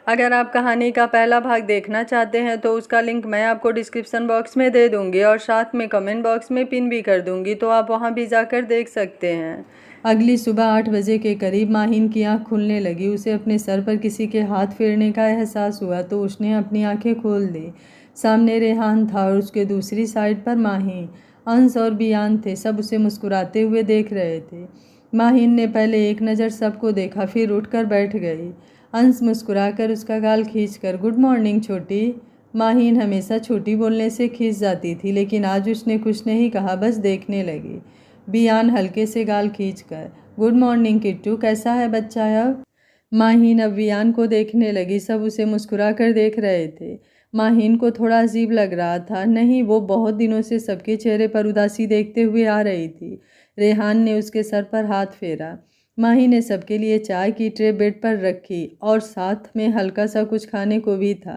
अगर आप कहानी का पहला भाग देखना चाहते हैं तो उसका लिंक मैं आपको डिस्क्रिप्शन बॉक्स में दे दूंगी और साथ में कमेंट बॉक्स में पिन भी कर दूंगी, तो आप वहां भी जाकर देख सकते हैं। अगली सुबह 8 बजे के करीब माहिन की आंख खुलने लगी। उसे अपने सर पर किसी के हाथ फेरने का एहसास हुआ तो उसने अपनी आंखें खोल दी। सामने रेहान था और उसके दूसरी साइड पर माहिन, अंश और बियान थे। सब उसे मुस्कुराते हुए देख रहे थे। माहिन ने पहले एक नज़र सबको देखा, फिर उठकर बैठ गई। अंश मुस्कुराकर उसका गाल खींचकर, गुड मॉर्निंग छोटी। माहिन हमेशा छोटी बोलने से खींच जाती थी, लेकिन आज उसने कुछ नहीं कहा, बस देखने लगी। बियान हल्के से गाल खींचकर, गुड मॉर्निंग किट्टू, कैसा है बच्चा अब? माहिन अब बियान को देखने लगी। सब उसे मुस्कुराकर देख रहे थे। माहिन को थोड़ा अजीब लग रहा था। नहीं, वो बहुत दिनों से सबके चेहरे पर उदासी देखते हुए आ रही थी। रेहान ने उसके सर पर हाथ फेरा। माही ने सबके लिए चाय की ट्रे बेड पर रखी और साथ में हल्का सा कुछ खाने को भी था।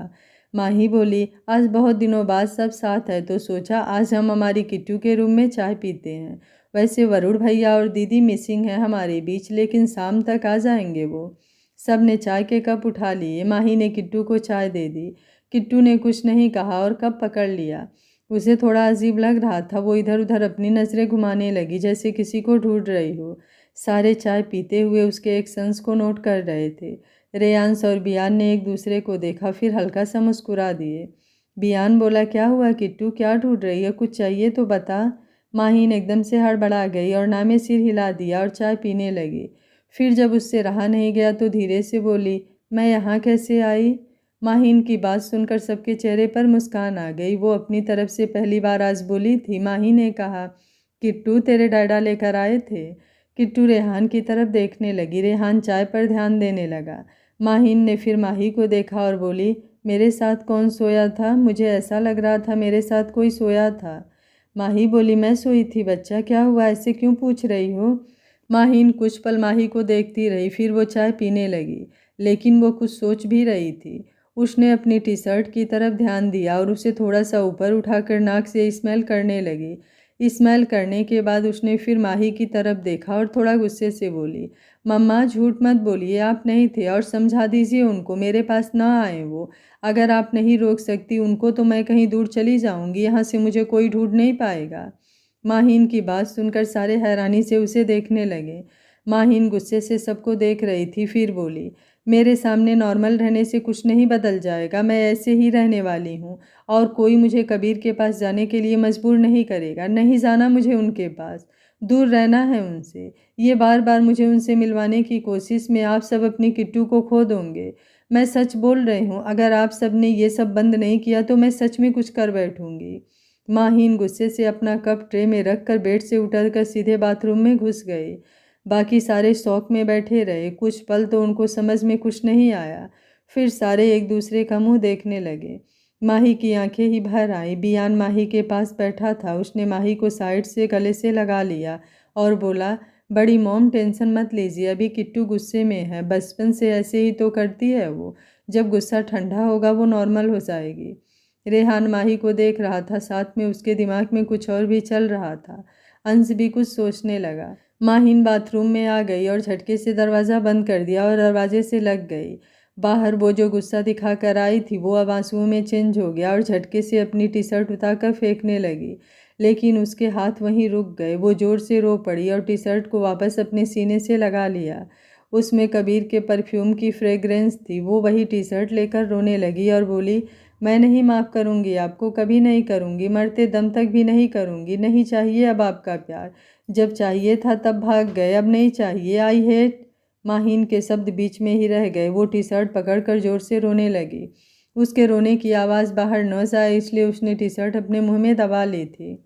माही बोली, आज बहुत दिनों बाद सब साथ है तो सोचा आज हम हमारी किट्टू के रूम में चाय पीते हैं। वैसे वरुण भैया और दीदी मिसिंग है हमारे बीच, लेकिन शाम तक आ जाएंगे वो। सब ने चाय के कप उठा लिए। माही ने किट्टू को चाय दे दी। किट्टू ने कुछ नहीं कहा और कप पकड़ लिया। उसे थोड़ा अजीब लग रहा था। वो इधर उधर अपनी नज़रें घुमाने लगी जैसे किसी को ढूंढ रही हो। सारे चाय पीते हुए उसके एक्शंस को नोट कर रहे थे। रेयांश और बियान ने एक दूसरे को देखा, फिर हल्का सा मुस्कुरा दिए। बियान बोला, क्या हुआ किट्टू, क्या ढूंढ रही है, कुछ चाहिए तो बता। माहीन एकदम से हड़बड़ा गई और नामे सिर हिला दिया और चाय पीने लगी। फिर जब उससे रहा नहीं गया तो धीरे से बोली, मैं यहाँ कैसे आई? माहीन की बात सुनकर सबके चेहरे पर मुस्कान आ गई। वो अपनी तरफ से पहली बार आज बोली थी। माही ने कहा, किट्टू तेरे डैडा लेकर आए थे। किट्टू रेहान की तरफ देखने लगी। रेहान चाय पर ध्यान देने लगा। माहिन ने फिर माही को देखा और बोली, मेरे साथ कौन सोया था? मुझे ऐसा लग रहा था मेरे साथ कोई सोया था। माही बोली, मैं सोई थी बच्चा, क्या हुआ, ऐसे क्यों पूछ रही हो? माहिन कुछ पल माही को देखती रही, फिर वो चाय पीने लगी, लेकिन वो कुछ सोच भी रही थी। उसने अपनी टी शर्ट की तरफ ध्यान दिया और उसे थोड़ा सा ऊपर उठाकर नाक से स्मेल करने लगी। स्मेल करने के बाद उसने फिर माही की तरफ देखा और थोड़ा गुस्से से बोली, मम्मा झूठ मत बोलिए, आप नहीं थे और समझा दीजिए उनको मेरे पास ना आए वो। अगर आप नहीं रोक सकती उनको तो मैं कहीं दूर चली जाऊंगी, यहाँ से मुझे कोई ढूंढ नहीं पाएगा। माहिन की बात सुनकर सारे हैरानी से उसे देखने लगे। माहिन गुस्से से सबको देख रही थी, फिर बोली, मेरे सामने नॉर्मल रहने से कुछ नहीं बदल जाएगा, मैं ऐसे ही रहने वाली हूँ और कोई मुझे कबीर के पास जाने के लिए मजबूर नहीं करेगा। नहीं जाना मुझे उनके पास, दूर रहना है उनसे। ये बार बार मुझे उनसे मिलवाने की कोशिश में आप सब अपनी किट्टू को खो दोगे। मैं सच बोल रही हूँ, अगर आप सब ने ये सब बंद नहीं किया तो मैं सच में कुछ कर बैठूंगी। माहीन गुस्से से अपना कप ट्रे में रखकर बेड से उठकर सीधे बाथरूम में घुस गई। बाकी सारे शौक में बैठे रहे। कुछ पल तो उनको समझ में कुछ नहीं आया। फिर सारे एक दूसरे का मुंह देखने लगे। माही की आंखें ही भर आईं। बियान माही के पास बैठा था। उसने माही को साइड से गले से लगा लिया और बोला, बड़ी मॉम टेंशन मत लीजिए, अभी किट्टू गुस्से में है, बचपन से ऐसे ही तो करती है वो, जब गुस्सा ठंडा होगा वो नॉर्मल हो जाएगी। रेहान माही को देख रहा था, साथ में उसके दिमाग में कुछ और भी चल रहा था। अंश भी कुछ सोचने लगा। माहिन बाथरूम में आ गई और झटके से दरवाज़ा बंद कर दिया और दरवाजे से लग गई। बाहर वो जो गुस्सा दिखा कर आई थी वो अब आंसुओं में चेंज हो गया और झटके से अपनी टी शर्ट उतारकर फेंकने लगी, लेकिन उसके हाथ वहीं रुक गए। वो ज़ोर से रो पड़ी और टी शर्ट को वापस अपने सीने से लगा लिया। उसमें कबीर के परफ्यूम की फ्रेगरेंस थी। वो वही टी शर्ट लेकर रोने लगी और बोली, मैं नहीं माफ़ करूँगी आपको, कभी नहीं करूँगी, मरते दम तक भी नहीं करूँगी। नहीं चाहिए अब आपका प्यार, जब चाहिए था तब भाग गए, अब नहीं चाहिए, आई हेट। माहीन के शब्द बीच में ही रह गए। वो टी शर्ट पकड़कर जोर से रोने लगी। उसके रोने की आवाज़ बाहर न जाए इसलिए उसने टी शर्ट अपने मुंह में दबा ली थी।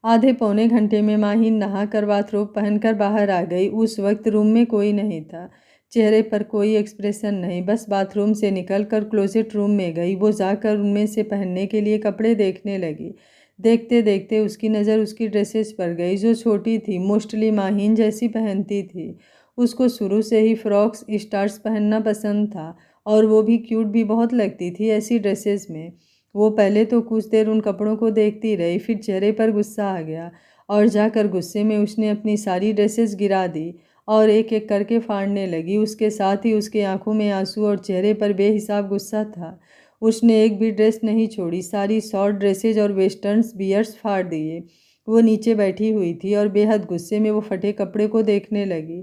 आधे पौने घंटे में माहीन नहाकर बाथरोब पहनकर बाहर आ गई। उस वक्त रूम में कोई नहीं था। चेहरे पर कोई एक्सप्रेशन नहीं। बस बाथरूम से निकलकर क्लोजेट रूम में गई। वो जाकर उनमें से पहनने के लिए कपड़े देखने लगी। देखते देखते उसकी नज़र उसकी ड्रेसेस पर गई जो छोटी थी, मोस्टली माहीन जैसी पहनती थी। उसको शुरू से ही फ्रॉक्स स्टार्स पहनना पसंद था और वो भी क्यूट भी बहुत लगती थी ऐसी ड्रेसेस में। वो पहले तो कुछ देर उन कपड़ों को देखती रही, फिर चेहरे पर गुस्सा आ गया और जाकर गुस्से में उसने अपनी सारी ड्रेसेस गिरा दी और एक एक करके फाड़ने लगी। उसके साथ ही उसके आंखों में आंसू और चेहरे पर बेहिसाब गुस्सा था। उसने एक भी ड्रेस नहीं छोड़ी, सारी शॉर्ट ड्रेसेज और वेस्टर्न्स बियर्स फाड़ दिए। वो नीचे बैठी हुई थी और बेहद गुस्से में वो फटे कपड़े को देखने लगी।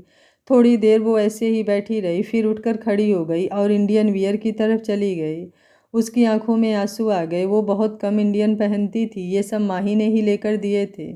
थोड़ी देर वो ऐसे ही बैठी रही, फिर उठकर खड़ी हो गई और इंडियन वियर की तरफ चली गई। उसकी आंखों में आंसू आ गए। वो बहुत कम इंडियन पहनती थी, ये सब माही ने ही लेकर दिए थे।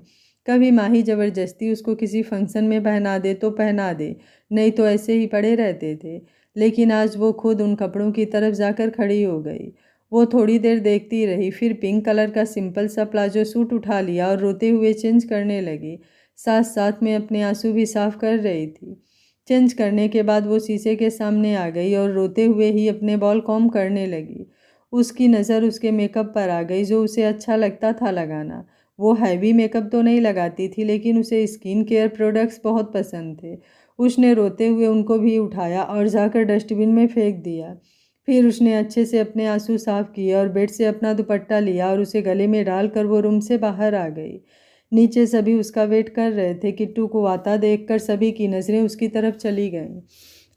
कभी माही ज़बरदस्ती उसको किसी फंक्शन में पहना दे तो पहना दे, नहीं तो ऐसे ही पड़े रहते थे। लेकिन आज वो खुद उन कपड़ों की तरफ जाकर खड़ी हो गई। वो थोड़ी देर देखती रही, फिर पिंक कलर का सिंपल सा प्लाजो सूट उठा लिया और रोते हुए चेंज करने लगी। साथ साथ में अपने आंसू भी साफ कर रही थी। चेंज करने के बाद वो शीशे के सामने आ गई और रोते हुए ही अपने बाल कॉम्ब करने लगी। उसकी नज़र उसके मेकअप पर आ गई जो उसे अच्छा लगता था लगाना। वो हैवी मेकअप तो नहीं लगाती थी, लेकिन उसे स्किन केयर प्रोडक्ट्स बहुत पसंद थे। उसने रोते हुए उनको भी उठाया और जाकर डस्टबिन में फेंक दिया। फिर उसने अच्छे से अपने आंसू साफ किए और बेड से अपना दुपट्टा लिया और उसे गले में डालकर वो रूम से बाहर आ गई। नीचे सभी उसका वेट कर रहे थे। किट्टू को आता देखकर सभी की नज़रें उसकी तरफ चली गईं।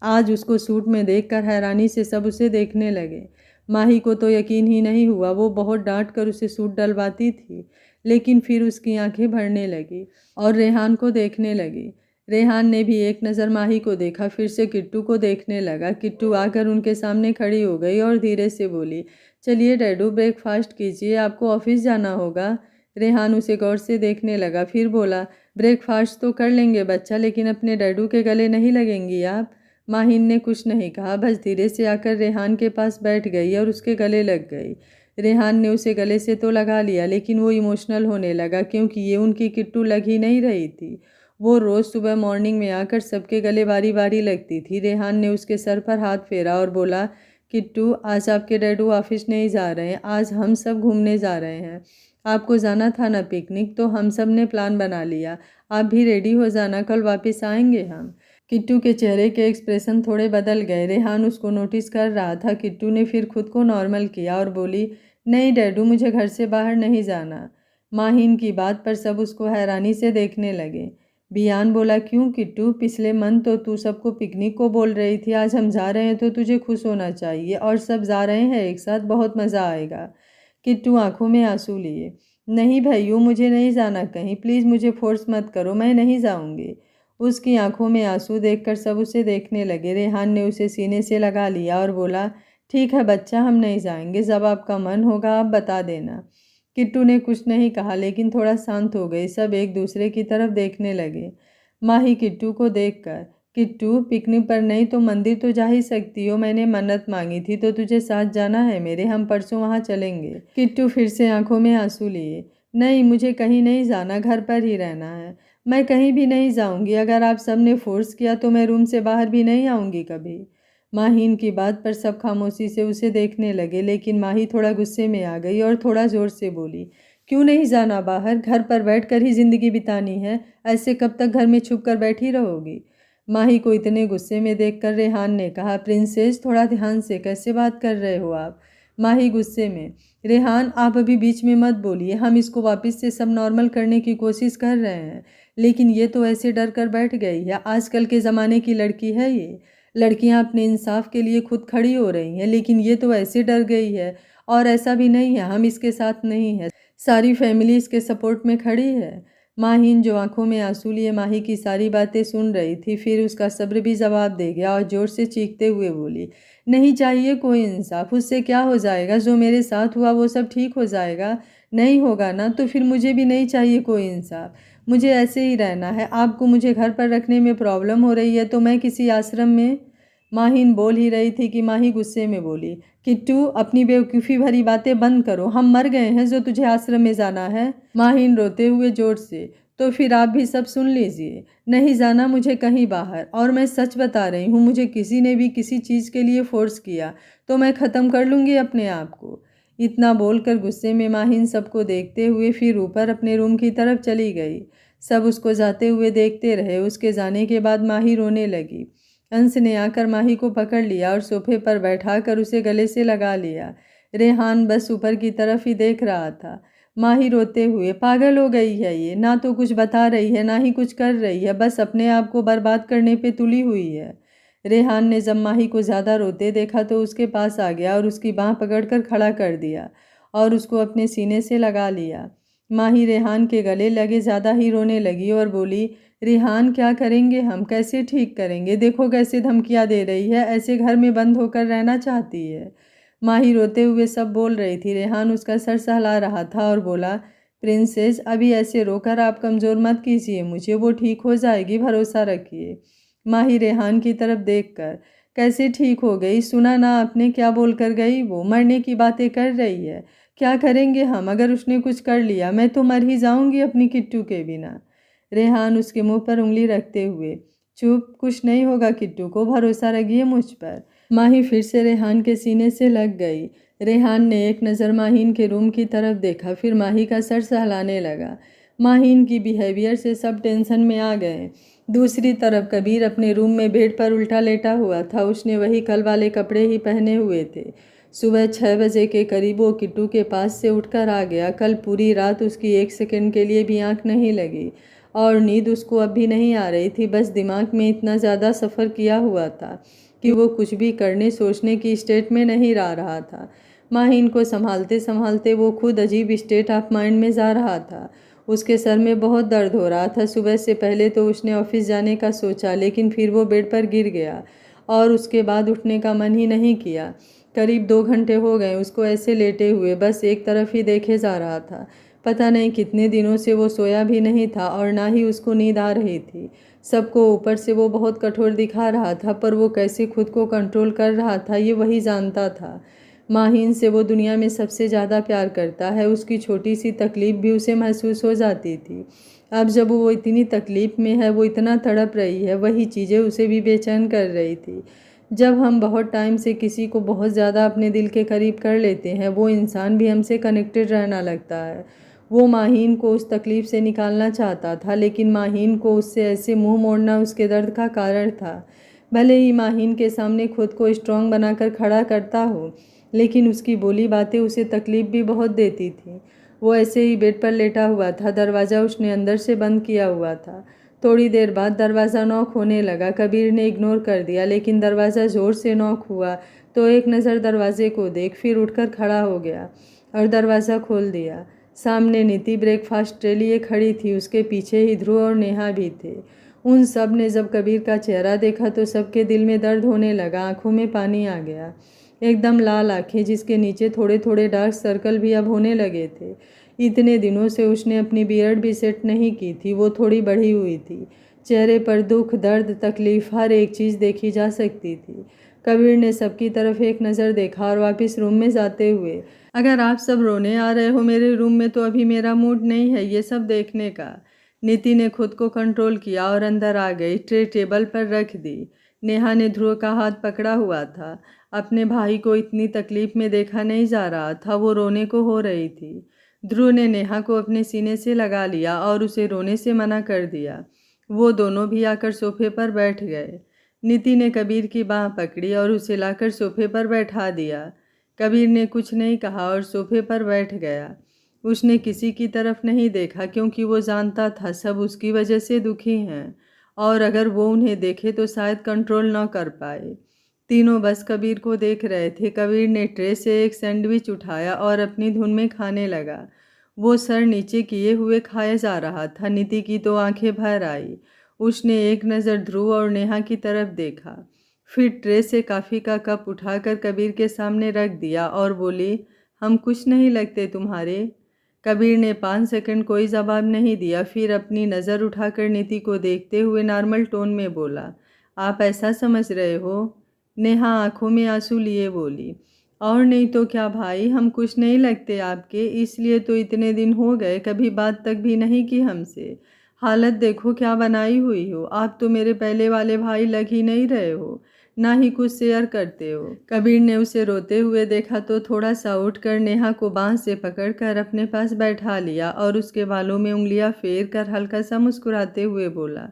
आज उसको सूट में देखकर हैरानी से सब उसे देखने लगे। माही को तो यकीन ही नहीं हुआ। वो बहुत डांट कर उसे सूट डलवाती थी, लेकिन फिर उसकी आंखें भरने लगी और रेहान को देखने लगी। रेहान ने भी एक नज़र माही को देखा, फिर से किट्टू को देखने लगा। किट्टू आकर उनके सामने खड़ी हो गई और धीरे से बोली, चलिए डैडू ब्रेकफास्ट कीजिए, आपको ऑफिस जाना होगा। रेहान उसे गौर से देखने लगा, फिर बोला, ब्रेकफास्ट तो कर लेंगे बच्चा, लेकिन अपने डैडू के गले नहीं लगेंगी आप। माहिन ने कुछ नहीं कहा, बस धीरे से आकर रेहान के पास बैठ गई और उसके गले लग गई। रेहान ने उसे गले से तो लगा लिया, लेकिन वो इमोशनल होने लगा, क्योंकि ये उनकी किट्टू लग ही नहीं रही थी। वो रोज़ सुबह मॉर्निंग में आकर सबके गले बारी बारी लगती थी। रेहान ने उसके सर पर हाथ फेरा और बोला, किट्टू आज आपके डैडू ऑफिस नहीं जा रहे हैं, आज हम सब घूमने जा रहे हैं। आपको जाना था ना पिकनिक, तो हम सब ने प्लान बना लिया। आप भी रेडी हो जाना, कल वापस आएंगे हम। किट्टू के चेहरे के एक्सप्रेशन थोड़े बदल गए। रेहान उसको नोटिस कर रहा था। किट्टू ने फिर खुद को नॉर्मल किया और बोली, नहीं डैडू, मुझे घर से बाहर नहीं जाना। माहिन की बात पर सब उसको हैरानी से देखने लगे। बियान बोला, क्यों किट्टू, पिछले मंथ तो तू सबको पिकनिक को बोल रही थी, आज हम जा रहे हैं तो तुझे खुश होना चाहिए, और सब जा रहे हैं एक साथ, बहुत मज़ा आएगा। किट्टू आंखों में आंसू लिए, नहीं भैयू, मुझे नहीं जाना कहीं, प्लीज़ मुझे फोर्स मत करो, मैं नहीं जाऊंगी। उसकी आंखों में आंसू देखकर सब उसे देखने लगे। रेहान ने उसे सीने से लगा लिया और बोला, ठीक है बच्चा, हम नहीं जाएंगे, जब आपका मन होगा आप बता देना। किट्टू ने कुछ नहीं कहा, लेकिन थोड़ा शांत हो गए। सब एक दूसरे की तरफ देखने लगे। माही किट्टू को देखकर, किट्टू पिकनिक पर नहीं तो मंदिर तो जा ही सकती हो, मैंने मन्नत मांगी थी तो तुझे साथ जाना है मेरे, हम परसों वहाँ चलेंगे। किट्टू फिर से आंखों में आंसू लिए, नहीं मुझे कहीं नहीं जाना, घर पर ही रहना है। मैं कहीं भी नहीं जाऊंगी, अगर आप सब ने फोर्स किया तो मैं रूम से बाहर भी नहीं आऊँगी कभी। माहीन की बात पर सब खामोशी से उसे देखने लगे, लेकिन माही थोड़ा गुस्से में आ गई और थोड़ा ज़ोर से बोली, क्यों नहीं जाना बाहर, घर पर बैठकर ही ज़िंदगी बितानी है, ऐसे कब तक घर में छुप कर बैठी रहोगी। माही को इतने गुस्से में देखकर रेहान ने कहा, प्रिंसेस थोड़ा ध्यान से, कैसे बात कर रहे हो आप। माही गुस्से में, रेहान आप अभी बीच में मत बोलिए, हम इसको वापस से सब नॉर्मल करने की कोशिश कर रहे हैं, लेकिन ये तो ऐसे डर कर बैठ गई है। आजकल के ज़माने की लड़की है ये, लड़कियां अपने इंसाफ के लिए खुद खड़ी हो रही हैं, लेकिन ये तो ऐसे डर गई है। और ऐसा भी नहीं है हम इसके साथ नहीं है, सारी फैमिली इसके सपोर्ट में खड़ी है। माहिन जो आंखों में आंसू लिए माही की सारी बातें सुन रही थी, फिर उसका सब्र भी जवाब दे गया और जोर से चीखते हुए बोली, नहीं चाहिए कोई इंसाफ, उससे क्या हो जाएगा, जो मेरे साथ हुआ वो सब ठीक हो जाएगा, नहीं होगा ना तो फिर मुझे भी नहीं चाहिए कोई इंसाफ, मुझे ऐसे ही रहना है। आपको मुझे घर पर रखने में प्रॉब्लम हो रही है तो मैं किसी आश्रम में। माहिन बोल ही रही थी कि माही गुस्से में बोली, किट्टू अपनी बेवकूफ़ी भरी बातें बंद करो, हम मर गए हैं जो तुझे आश्रम में जाना है। माहिन रोते हुए जोर से, तो फिर आप भी सब सुन लीजिए, नहीं जाना मुझे कहीं बाहर, और मैं सच बता रही हूँ, मुझे किसी ने भी किसी चीज़ के लिए फोर्स किया तो मैं ख़त्म कर लूँगी अपने आप को। इतना बोलकर गुस्से में माहिन सबको देखते हुए फिर ऊपर अपने रूम की तरफ चली गई। सब उसको जाते हुए देखते रहे। उसके जाने के बाद माही रोने लगी। अंश ने आकर माही को पकड़ लिया और सोफे पर बैठाकर उसे गले से लगा लिया। रेहान बस ऊपर की तरफ ही देख रहा था। माही रोते हुए, पागल हो गई है ये, ना तो कुछ बता रही है ना ही कुछ कर रही है, बस अपने आप को बर्बाद करने पे तुली हुई है। रेहान ने जब माही को ज़्यादा रोते देखा तो उसके पास आ गया और उसकी बाँह पकड़कर खड़ा कर दिया और उसको अपने सीने से लगा लिया। माही रेहान के गले लगे ज़्यादा ही रोने लगी और बोली, रेहान क्या करेंगे हम, कैसे ठीक करेंगे, देखो कैसे धमकियाँ दे रही है, ऐसे घर में बंद होकर रहना चाहती है। माही रोते हुए सब बोल रही थी। रेहान उसका सर सहला रहा था और बोला, प्रिंसेस अभी ऐसे रोकर आप कमज़ोर मत कीजिए मुझे, वो ठीक हो जाएगी, भरोसा रखिए। माही रेहान की तरफ देखकर, कैसे ठीक हो गई, सुना ना आपने क्या बोल कर गई, वो मरने की बातें कर रही है। क्या करेंगे हम, अगर उसने कुछ कर लिया मैं तो मर ही जाऊंगी अपनी किट्टू के बिना। रेहान उसके मुंह पर उंगली रखते हुए, चुप, कुछ नहीं होगा किट्टू को, भरोसा रखिए मुझ पर। माही फिर से रेहान के सीने से लग गई। रेहान ने एक नज़र माहीन के रूम की तरफ देखा, फिर माही का सर सहलाने लगा। माहीन की बिहेवियर से सब टेंशन में आ गए। दूसरी तरफ कबीर अपने रूम में बेड पर उल्टा लेटा हुआ था। उसने वही कल वाले कपड़े ही पहने हुए थे। सुबह 6 बजे के करीब वो किट्टू के पास से उठकर आ गया। कल पूरी रात उसकी एक सेकंड के लिए भी आंख नहीं लगी और नींद उसको अब भी नहीं आ रही थी। बस दिमाग में इतना ज़्यादा सफ़र किया हुआ था कि वो कुछ भी करने सोचने की स्टेट में नहीं रहा था। माहीन को संभालते संभालते वो खुद अजीब स्टेट ऑफ माइंड में जा रहा था। उसके सर में बहुत दर्द हो रहा था। सुबह से पहले तो उसने ऑफिस जाने का सोचा, लेकिन फिर वो बेड पर गिर गया और उसके बाद उठने का मन ही नहीं किया। करीब 2 घंटे हो गए उसको ऐसे लेटे हुए, बस एक तरफ ही देखे जा रहा था। पता नहीं कितने दिनों से वो सोया भी नहीं था और ना ही उसको नींद आ रही थी। सबको ऊपर से वो बहुत कठोर दिखा रहा था, पर वो कैसे खुद को कंट्रोल कर रहा था ये वही जानता था। माहीन से वो दुनिया में सबसे ज़्यादा प्यार करता है। उसकी छोटी सी तकलीफ़ भी उसे महसूस हो जाती थी। अब जब वो इतनी तकलीफ़ में है, वो इतना तड़प रही है, वही चीज़ें उसे भी बेचैन कर रही थी। जब हम बहुत टाइम से किसी को बहुत ज़्यादा अपने दिल के करीब कर लेते हैं, वो इंसान भी हमसे कनेक्टेड रहना लगता है। वो माहीन को उस तकलीफ़ से निकालना चाहता था, लेकिन माहीन को उससे ऐसे मुंह मोड़ना उसके दर्द का कारण था। भले ही माहीन के सामने खुद को स्ट्रांग बनाकर खड़ा करता हो, लेकिन उसकी बोली बातें उसे तकलीफ़ भी बहुत देती थी। वो ऐसे ही बेड पर लेटा हुआ था। दरवाज़ा उसने अंदर से बंद किया हुआ था। थोड़ी देर बाद दरवाज़ा नॉक होने लगा। कबीर ने इग्नोर कर दिया, लेकिन दरवाज़ा ज़ोर से नॉक हुआ तो एक नज़र दरवाजे को देख फिर उठकर खड़ा हो गया और दरवाज़ा खोल दिया। सामने नीति ब्रेकफास्ट ट्रे लिए खड़ी थी। उसके पीछे ही ध्रुव और नेहा भी थे। उन सब ने जब कबीर का चेहरा देखा तो सबके दिल में दर्द होने लगा, आंखों में पानी आ गया। एकदम लाल आंखें, जिसके नीचे थोड़े थोड़े डार्क सर्कल भी अब होने लगे थे। इतने दिनों से उसने अपनी बियर्ड भी सेट नहीं की थी, वो थोड़ी बढ़ी हुई थी। चेहरे पर दुख, दर्द, तकलीफ, हर एक चीज़ देखी जा सकती थी। कबीर ने सबकी तरफ एक नज़र देखा और वापस रूम में जाते हुए, अगर आप सब रोने आ रहे हो मेरे रूम में तो अभी मेरा मूड नहीं है ये सब देखने का। नीति ने खुद को कंट्रोल किया और अंदर आ गई। ट्रे टेबल पर रख दी। नेहा ने ध्रुव का हाथ पकड़ा हुआ था। अपने भाई को इतनी तकलीफ में देखा नहीं जा रहा था, वो रोने को हो रही थी। ध्रुव ने नेहा को अपने सीने से लगा लिया और उसे रोने से मना कर दिया। वो दोनों भी आकर सोफे पर बैठ गए। नीति ने कबीर की बाँह पकड़ी और उसे लाकर सोफे पर बैठा दिया। कबीर ने कुछ नहीं कहा और सोफे पर बैठ गया। उसने किसी की तरफ नहीं देखा, क्योंकि वो जानता था सब उसकी वजह से दुखी हैं और अगर वो उन्हें देखे तो शायद कंट्रोल न कर पाए। तीनों बस कबीर को देख रहे थे। कबीर ने ट्रे से एक सैंडविच उठाया और अपनी धुन में खाने लगा। वो सर नीचे किए हुए खाया जा रहा था। नीति की तो आंखें भर आई। उसने एक नज़र ध्रुव और नेहा की तरफ देखा, फिर ट्रे से कॉफ़ी का कप उठाकर कबीर के सामने रख दिया और बोली, हम कुछ नहीं लगते तुम्हारे। कबीर ने 5 सेकंड कोई जवाब नहीं दिया, फिर अपनी नज़र उठाकर नीति को देखते हुए नॉर्मल टोन में बोला, आप ऐसा समझ रहे हो? नेहा आंखों में आंसू लिए बोली, और नहीं तो क्या भाई, हम कुछ नहीं लगते आपके, इसलिए तो इतने दिन हो गए कभी बात तक भी नहीं की हमसे। हालत देखो क्या बनाई हुई हो, आप तो मेरे पहले वाले भाई लग ही नहीं रहे हो, ना ही कुछ शेयर करते हो। कबीर ने उसे रोते हुए देखा तो थोड़ा सा उठकर नेहा को बांह से पकड़कर अपने पास बैठा लिया और उसके बालों में उंगलियां फेर कर हल्का सा मुस्कुराते हुए बोला,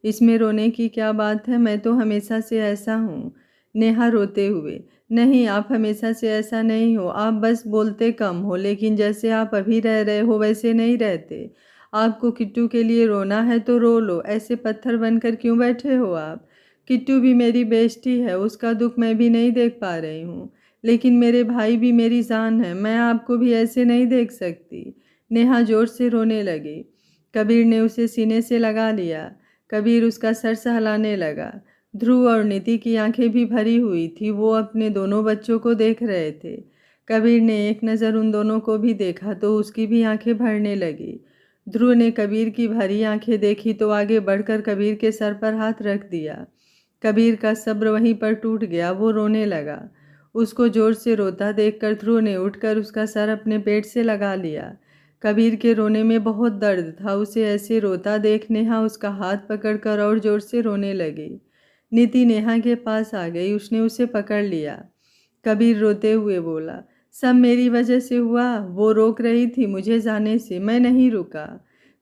इसमें रोने की क्या बात है, मैं तो हमेशा से ऐसा हूँ। नेहा रोते हुए, नहीं, आप हमेशा से ऐसा नहीं हो। आप बस बोलते कम हो, लेकिन जैसे आप अभी रह रहे हो वैसे नहीं रहते। आपको किट्टू के लिए रोना है तो रो लो, ऐसे पत्थर बनकर क्यों बैठे हो आप? किट्टू भी मेरी बेइज्जती है, उसका दुख मैं भी नहीं देख पा रही हूँ। लेकिन मेरे भाई भी मेरी जान है, मैं आपको भी ऐसे नहीं देख सकती। नेहा जोर से रोने लगी। कबीर ने उसे सीने से लगा लिया। कबीर उसका सर सहलाने लगा। ध्रुव और नीति की आंखें भी भरी हुई थी। वो अपने दोनों बच्चों को देख रहे थे। कबीर ने एक नज़र उन दोनों को भी देखा तो उसकी भी आंखें भरने लगी। ध्रुव ने कबीर की भरी आंखें देखी तो आगे बढ़कर कबीर के सर पर हाथ रख दिया। कबीर का सब्र वहीं पर टूट गया, वो रोने लगा। उसको जोर से रोता देखकर ध्रुव ने उठकर उसका सर अपने पेट से लगा लिया। कबीर के रोने में बहुत दर्द था। उसे ऐसे रोता देख नेहा उसका हाथ पकड़कर और जोर से रोने लगी। नीति नेहा के पास आ गई, उसने उसे पकड़ लिया। कबीर रोते हुए बोला, सब मेरी वजह से हुआ। वो रोक रही थी मुझे जाने से, मैं नहीं रुका।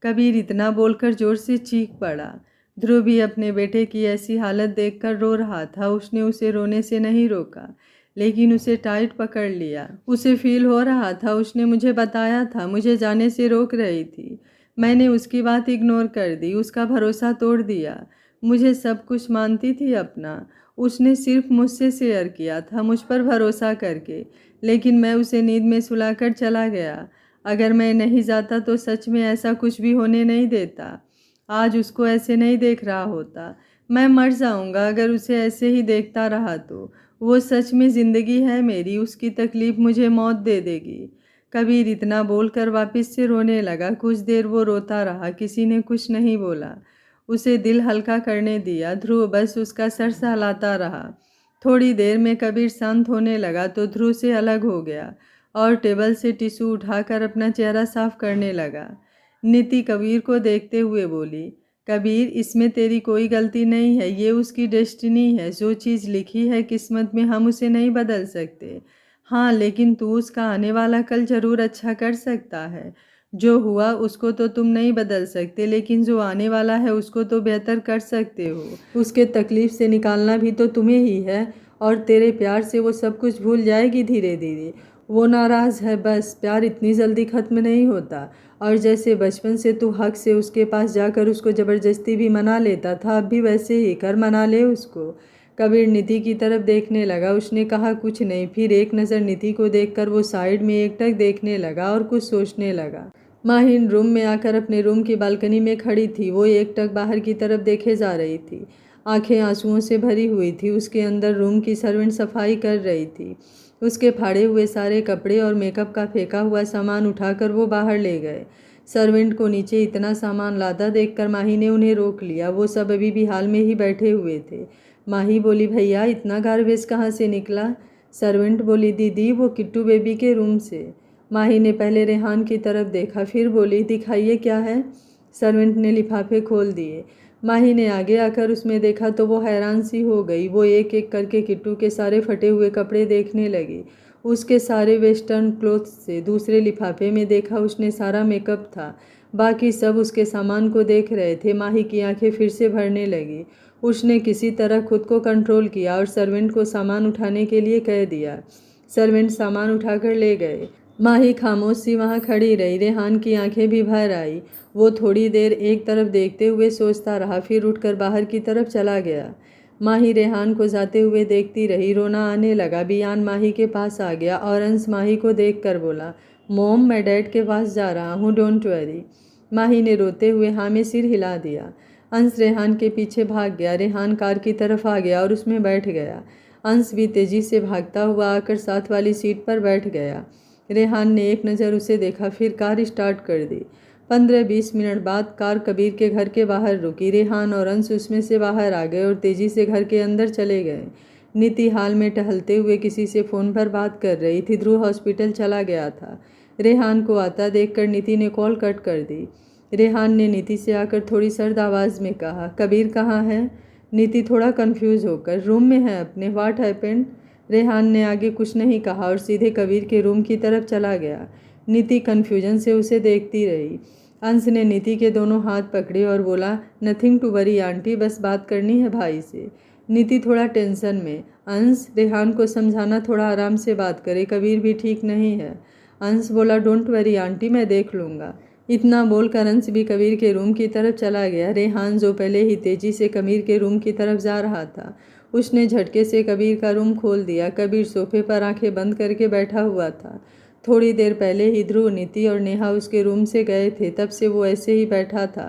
कबीर इतना बोलकर जोर से चीख पड़ा। ध्रुव भी अपने बेटे की ऐसी हालत देखकर रो रहा था। उसने उसे रोने से नहीं रोका, लेकिन उसे टाइट पकड़ लिया। उसे फील हो रहा था, उसने मुझे बताया था, मुझे जाने से रोक रही थी। मैंने उसकी बात इग्नोर कर दी, उसका भरोसा तोड़ दिया। मुझे सब कुछ मानती थी अपना। उसने सिर्फ मुझसे शेयर किया था, मुझ पर भरोसा करके, लेकिन मैं उसे नींद में सुलाकर चला गया। अगर मैं नहीं जाता तो सच में ऐसा कुछ भी होने नहीं देता। आज उसको ऐसे नहीं देख रहा होता। मैं मर जाऊंगा अगर उसे ऐसे ही देखता रहा तो। वो सच में ज़िंदगी है मेरी, उसकी तकलीफ़ मुझे मौत दे देगी। कबीर इतना बोलकर वापस से रोने लगा। कुछ देर वो रोता रहा, किसी ने कुछ नहीं बोला। उसे दिल हल्का करने दिया। ध्रुव बस उसका सर सहलाता रहा। थोड़ी देर में कबीर शांत होने लगा तो ध्रुव से अलग हो गया और टेबल से टिश्यू उठाकर अपना चेहरा साफ करने लगा। नीति कबीर को देखते हुए बोली, कबीर इसमें तेरी कोई गलती नहीं है, ये उसकी डेस्टिनी है। जो चीज़ लिखी है किस्मत में हम उसे नहीं बदल सकते। हाँ, लेकिन तू उसका आने वाला कल ज़रूर अच्छा कर सकता है। जो हुआ उसको तो तुम नहीं बदल सकते, लेकिन जो आने वाला है उसको तो बेहतर कर सकते हो। उसके तकलीफ़ से निकालना भी तो तुम्हें ही है, और तेरे प्यार से वो सब कुछ भूल जाएगी धीरे धीरे। वो नाराज़ है बस, प्यार इतनी जल्दी ख़त्म नहीं होता। और जैसे बचपन से तू हक से उसके पास जाकर उसको ज़बरदस्ती भी मना लेता था, अब भी वैसे ही कर, मना ले उसको। कबीर नीति की तरफ देखने लगा। उसने कहा कुछ नहीं। फिर एक नज़र नीति को देखकर वो साइड में एकटक देखने लगा और कुछ सोचने लगा। माहिन रूम में आकर अपने रूम की बालकनी में खड़ी थी। वो एकटक बाहर की तरफ देखे जा रही थी। आंखें आंसुओं से भरी हुई थी। उसके अंदर रूम की सर्वेंट सफाई कर रही थी। उसके फाड़े हुए सारे कपड़े और मेकअप का फेंका हुआ सामान उठाकर वो बाहर ले गए। सर्वेंट को नीचे इतना सामान लादा देखकर माही ने उन्हें रोक लिया। वो सब अभी भी हाल में ही बैठे हुए थे। माही बोली, भैया इतना गार्बेज कहाँ से निकला? सर्वेंट बोली, दीदी वो किट्टू बेबी के रूम से। माही ने पहले रेहान की तरफ देखा, फिर बोली, दिखाइए क्या है। सर्वेंट ने लिफाफे खोल दिए। माही ने आगे आकर उसमें देखा तो वो हैरान सी हो गई। वो एक एक करके किट्टू के सारे फटे हुए कपड़े देखने लगी। उसके सारे वेस्टर्न क्लोथ्स से। दूसरे लिफाफे में देखा उसने सारा मेकअप था। बाकी सब उसके सामान को देख रहे थे। माही की आंखें फिर से भरने लगी। उसने किसी तरह खुद को कंट्रोल किया और सर्वेंट को सामान उठाने के लिए कह दिया। सर्वेंट सामान उठाकर ले गए। माही खामोश सी वहाँ खड़ी रही। रेहान की आंखें भी भर आई। वो थोड़ी देर एक तरफ देखते हुए सोचता रहा, फिर उठकर बाहर की तरफ चला गया। माही रेहान को जाते हुए देखती रही। रोना आने लगा। बियान माही के पास आ गया और अंश माही को देखकर बोला, मोम मैं डैड के पास जा रहा हूँ, डोंट वरी। माही ने रोते हुए हाँ में सिर हिला दिया। अंश रेहान के पीछे भाग गया। रेहान कार की तरफ आ गया और उसमें बैठ गया। अंश भी तेजी से भागता हुआ आकर साथ वाली सीट पर बैठ गया। रेहान ने एक नज़र उसे देखा, फिर कार स्टार्ट कर दी। 15-20 मिनट बाद कार कबीर के घर के बाहर रुकी। रेहान और अंश उसमें से बाहर आ गए और तेज़ी से घर के अंदर चले गए। नीति हाल में टहलते हुए किसी से फ़ोन पर बात कर रही थी। ध्रुव हॉस्पिटल चला गया था। रेहान को आता देखकर नीति ने कॉल कट कर दी। रेहान ने नीति से आकर थोड़ी सर्द आवाज़ में कहा, कबीर कहाँ है? नीति थोड़ा कंफ्यूज होकर, रूम में है अपने। What happened? रेहान ने आगे कुछ नहीं कहा और सीधे कबीर के रूम की तरफ चला गया। नीति कन्फ्यूजन से उसे देखती रही। अंश ने नीति के दोनों हाथ पकड़े और बोला, नथिंग टू वरी आंटी, बस बात करनी है भाई से। नीति थोड़ा टेंशन में। अंश, रेहान को समझाना, थोड़ा आराम से बात करे, कबीर भी ठीक नहीं है। अंश बोला, डोंट वरी आंटी, मैं देख लूँगा। इतना बोलकर अंश भी कबीर के रूम की तरफ चला गया। रेहान जो पहले ही तेजी से कबीर के रूम की तरफ जा रहा था, उसने झटके से कबीर का रूम खोल दिया। कबीर सोफे पर आंखें बंद करके बैठा हुआ था। थोड़ी देर पहले ही ध्रुव, नीति और नेहा उसके रूम से गए थे, तब से वो ऐसे ही बैठा था।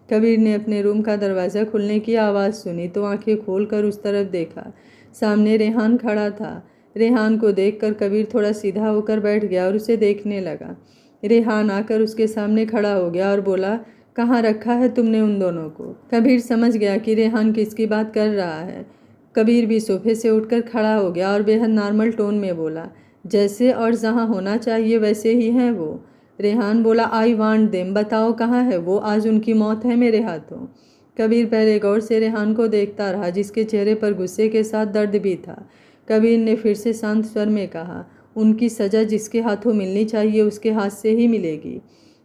कबीर ने अपने रूम का दरवाज़ा खुलने की आवाज़ सुनी तो आंखें खोलकर उस तरफ देखा। सामने रेहान खड़ा था। रेहान को देखकर कबीर थोड़ा सीधा होकर बैठ गया और उसे देखने लगा। रेहान आकर उसके सामने खड़ा हो गया और बोला, कहाँ रखा है तुमने उन दोनों को? कबीर समझ गया कि रेहान किसकी बात कर रहा है। कबीर भी सोफे से उठकर खड़ा हो गया और बेहद नॉर्मल टोन में बोला, जैसे और जहाँ होना चाहिए वैसे ही हैं वो। रेहान बोला, आई वांट देम, बताओ कहाँ है वो, आज उनकी मौत है मेरे हाथों। कबीर पहले गौर से रेहान को देखता रहा, जिसके चेहरे पर गुस्से के साथ दर्द भी था। कबीर ने फिर से शांत स्वर में कहा, उनकी सज़ा जिसके हाथों मिलनी चाहिए उसके हाथ से ही मिलेगी।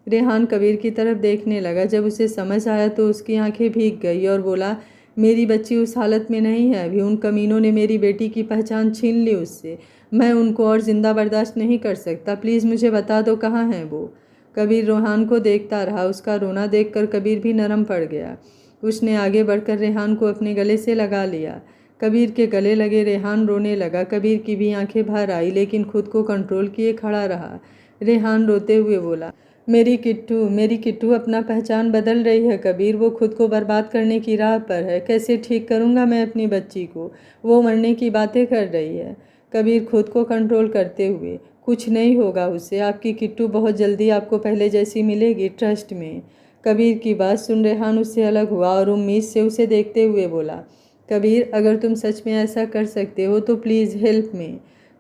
रेहान कबीर की तरफ देखने लगा। जब उसे समझ आया तो उसकी आंखें भीग गई और बोला, मेरी बच्ची उस हालत में नहीं है अभी। उन कमीनों ने मेरी बेटी की पहचान छीन ली उससे। मैं उनको और ज़िंदा बर्दाश्त नहीं कर सकता। प्लीज़ मुझे बता दो कहाँ हैं वो। कबीर रेहान को देखता रहा। उसका रोना देखकर कबीर भी नरम पड़ गया। उसने आगे बढ़कर रेहान को अपने गले से लगा लिया। कबीर के गले लगे रेहान रोने लगा। कबीर की भी आंखें भर आई, लेकिन खुद को कंट्रोल किए खड़ा रहा। रेहान रोते हुए बोला, मेरी किट्टू अपना पहचान बदल रही है कबीर। वो खुद को बर्बाद करने की राह पर है। कैसे ठीक करूँगा मैं अपनी बच्ची को? वो मरने की बातें कर रही है। कबीर खुद को कंट्रोल करते हुए, कुछ नहीं होगा उससे। आपकी किट्टू बहुत जल्दी आपको पहले जैसी मिलेगी, ट्रस्ट में। कबीर की बात सुन रेहान उससे अलग हुआ और उम्मीद से उसे देखते हुए बोला, कबीर, अगर तुम सच में ऐसा कर सकते हो तो please help me.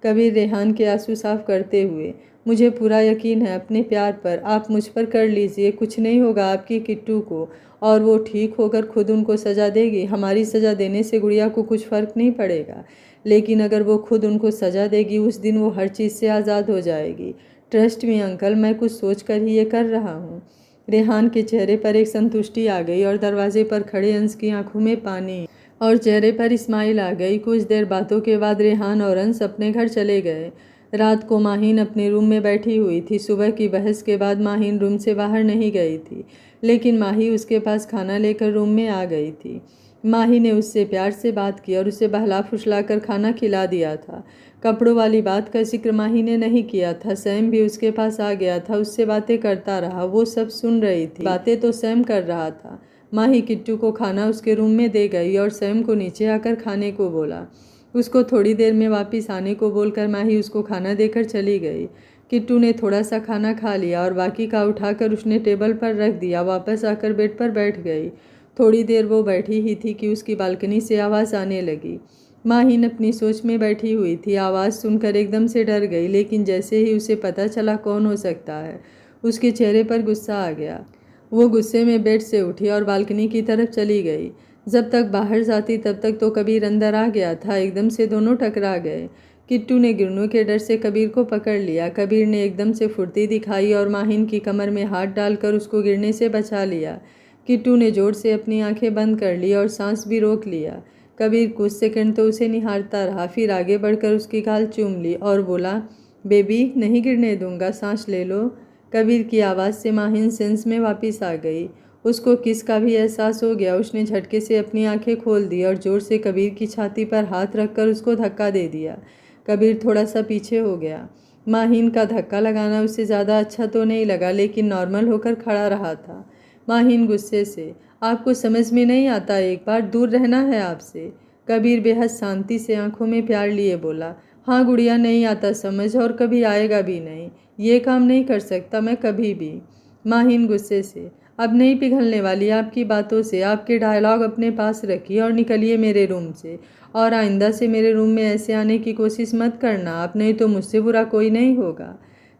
Kabir Rehan के आंसू साफ करते हुए, मुझे पूरा यकीन है अपने प्यार पर, आप मुझ पर कर लीजिए। कुछ नहीं होगा आपकी किट्टू को और वो ठीक होकर खुद उनको सज़ा देगी। हमारी सज़ा देने से गुड़िया को कुछ फ़र्क नहीं पड़ेगा, लेकिन अगर वो खुद उनको सज़ा देगी उस दिन वो हर चीज़ से आज़ाद हो जाएगी। ट्रस्ट मी अंकल, मैं कुछ सोच कर ही ये कर रहा हूँ। रेहान के चेहरे पर एक संतुष्टि आ गई और दरवाजे पर खड़े अंश की आंखों में पानी और चेहरे पर स्माइल आ गई। कुछ देर बातों के बाद रेहान और अंश अपने घर चले गए। रात को माहीन अपने रूम में बैठी हुई थी। सुबह की बहस के बाद माहीन रूम से बाहर नहीं गई थी, लेकिन माही उसके पास खाना लेकर रूम में आ गई थी। माही ने उससे प्यार से बात की और उसे बहला फुसला कर खाना खिला दिया था। कपड़ों वाली बात का जिक्र माही ने नहीं किया था। सैम भी उसके पास आ गया था, उससे बातें करता रहा। वो सब सुन रही थी। बातें तो सैम कर रहा था। माही किट्टू को खाना उसके रूम में दे गई और सैम को नीचे आकर खाने को बोला। उसको थोड़ी देर में वापस आने को बोलकर माही उसको खाना देकर चली गई। किट्टू ने थोड़ा सा खाना खा लिया और बाकी का उठाकर उसने टेबल पर रख दिया। वापस आकर बेड पर बैठ गई। थोड़ी देर वो बैठी ही थी कि उसकी बालकनी से आवाज़ आने लगी। माहीन अपनी सोच में बैठी हुई थी। आवाज़ सुनकर एकदम से डर गई, लेकिन जैसे ही उसे पता चला कौन हो सकता है, उसके चेहरे पर गुस्सा आ गया। वो गुस्से में बेड से उठी और बालकनी की तरफ चली गई। जब तक बाहर जाती तब तक तो कबीर अंदर आ गया था। एकदम से दोनों टकरा गए। किट्टू ने गिरने के डर से कबीर को पकड़ लिया। कबीर ने एकदम से फुर्ती दिखाई और माहीन की कमर में हाथ डालकर उसको गिरने से बचा लिया। किट्टू ने जोर से अपनी आंखें बंद कर ली और सांस भी रोक लिया। कबीर कुछ सेकंड तो उसे निहारता रहा, फिर आगे बढ़कर उसकी गाल चूम ली और बोला, बेबी, नहीं गिरने दूंगा, सांस ले लो। कबीर की आवाज़ से माहीन सेंस में वापस आ गई। उसको किस का भी एहसास हो गया। उसने झटके से अपनी आंखें खोल दी और जोर से कबीर की छाती पर हाथ रखकर उसको धक्का दे दिया। कबीर थोड़ा सा पीछे हो गया। माहीन का धक्का लगाना उसे ज़्यादा अच्छा तो नहीं लगा, लेकिन नॉर्मल होकर खड़ा रहा था। माहीन गुस्से से, आपको समझ में नहीं आता, एक बार दूर रहना है आपसे। कबीर बेहद शांति से आंखों में प्यार लिए बोला, हाँ गुड़िया, नहीं आता समझ और कभी आएगा भी नहीं। ये काम नहीं कर सकता मैं कभी भी। माहीन गुस्से से, अब नहीं पिघलने वाली आपकी बातों से। आपके डायलॉग अपने पास रखिए और निकलिए मेरे रूम से, और आइंदा से मेरे रूम में ऐसे आने की कोशिश मत करना आप, नहीं तो मुझसे बुरा कोई नहीं होगा।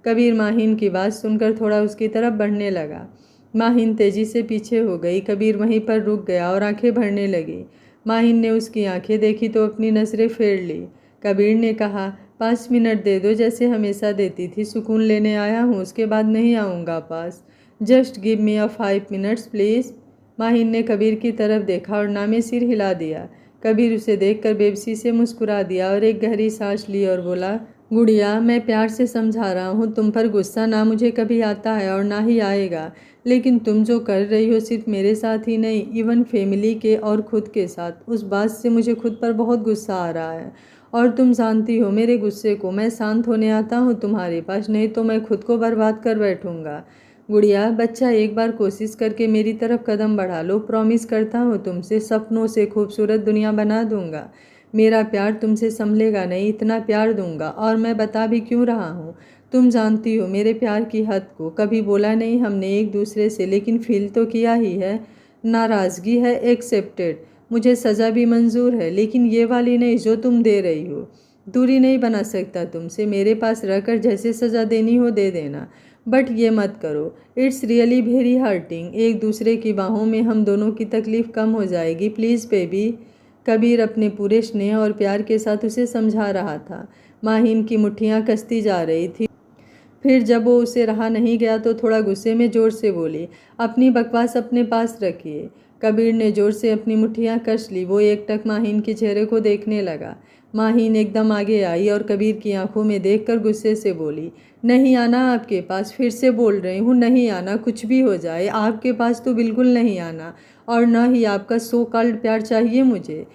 कबीर माहीन की बात सुनकर थोड़ा उसकी तरफ बढ़ने लगा। माहीन तेजी से पीछे हो गई। कबीर वहीं पर रुक गया और आंखें भरने लगी। माहीन ने उसकी आंखें देखी तो अपनी नज़रें फेर ली। कबीर ने कहा, 5 मिनट दे दो, जैसे हमेशा देती थी। सुकून लेने आया हूँ, उसके बाद नहीं आऊँगा पास। Just give me a 5 minutes please. Maheen ने कबीर की तरफ देखा और नामे सिर हिला दिया। कबीर उसे देखकर बेबसी से मुस्कुरा दिया और एक गहरी सांस ली और बोला, गुड़िया, मैं प्यार से समझा रहा हूँ, तुम पर गुस्सा ना मुझे कभी आता है और ना ही आएगा, लेकिन तुम जो कर रही हो सिर्फ मेरे साथ ही नहीं, इवन फैमिली के और खुद के साथ, उस बात से मुझे खुद पर बहुत गुस्सा आ रहा है। और तुम जानती हो मेरे गुस्से को, मैं शांत होने आता हूँ तुम्हारे पास, नहीं तो मैं खुद को बर्बाद कर बैठूँगा। गुड़िया, बच्चा, एक बार कोशिश करके मेरी तरफ कदम बढ़ा लो, प्रॉमिस करता हूँ तुमसे सपनों से खूबसूरत दुनिया बना दूँगा। मेरा प्यार तुमसे संभलेगा नहीं, इतना प्यार दूंगा। और मैं बता भी क्यों रहा हूँ, तुम जानती हो मेरे प्यार की हद को। कभी बोला नहीं हमने एक दूसरे से, लेकिन फील तो किया ही है। नाराज़गी है, एक्सेप्टेड। मुझे सज़ा भी मंजूर है, लेकिन ये वाली नहीं जो तुम दे रही हो। दूरी नहीं बना सकता तुमसे, मेरे पास रहकर जैसे सज़ा देनी हो दे देना, बट ये मत करो। It's really very hurting. एक दूसरे की बाहों में हम दोनों की तकलीफ़ कम हो जाएगी, प्लीज़ बेबी। कबीर अपने पूरे स्नेह और प्यार के साथ उसे समझा रहा था। माहीन की मुट्ठियाँ कसती जा रही थी। फिर जब वो उसे रहा नहीं गया तो थोड़ा गुस्से में ज़ोर से बोली, अपनी बकवास अपने पास रखिए। कबीर ने ज़ोर से अपनी मुट्ठियाँ कस ली। वो एकटक माहीन के चेहरे को देखने लगा। माहीन एकदम आगे आई और कबीर की आंखों में देखकर गुस्से से बोली, नहीं आना आपके पास, फिर से बोल रही हूँ, नहीं आना, कुछ भी हो जाए आपके पास तो बिल्कुल नहीं आना। और न ही आपका सो कॉल्ड प्यार चाहिए मुझे।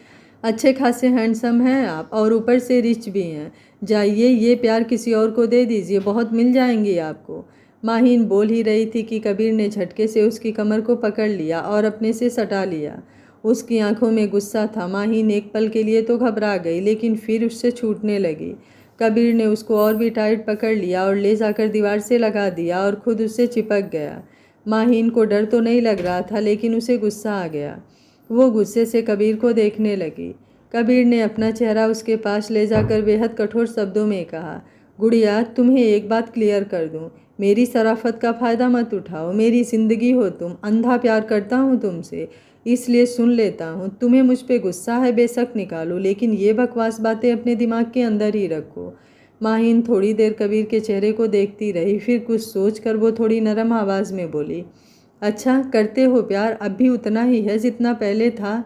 अच्छे खासे हैंडसम हैं आप और ऊपर से रिच भी हैं। जाइए, ये प्यार किसी और को दे दीजिए, बहुत मिल जाएंगी आपको। माहीन बोल ही रही थी कि कबीर ने झटके से उसकी कमर को पकड़ लिया और अपने से सटा लिया। उसकी आंखों में गुस्सा था। माहीन एक पल के लिए तो घबरा गई, लेकिन फिर उससे छूटने लगी। कबीर ने उसको और भी टाइट पकड़ लिया और ले जाकर दीवार से लगा दिया और खुद उससे चिपक गया। माहीन को डर तो नहीं लग रहा था, लेकिन उसे गुस्सा आ गया। वो गुस्से से कबीर को देखने लगी। कबीर ने अपना चेहरा उसके पास ले जाकर बेहद कठोर शब्दों में कहा, गुड़िया, तुम्हें एक बात क्लियर कर दूं, मेरी शराफत का फ़ायदा मत उठाओ। मेरी ज़िंदगी हो तुम, अंधा प्यार करता हूँ तुमसे, इसलिए सुन लेता हूँ। तुम्हें मुझ पे गुस्सा है, बेशक निकालो, लेकिन ये बकवास बातें अपने दिमाग के अंदर ही रखो। माहीन थोड़ी देर कबीर के चेहरे को देखती रही, फिर कुछ सोच कर वो थोड़ी नरम आवाज़ में बोली, अच्छा, करते हो प्यार, अब भी उतना ही है जितना पहले था।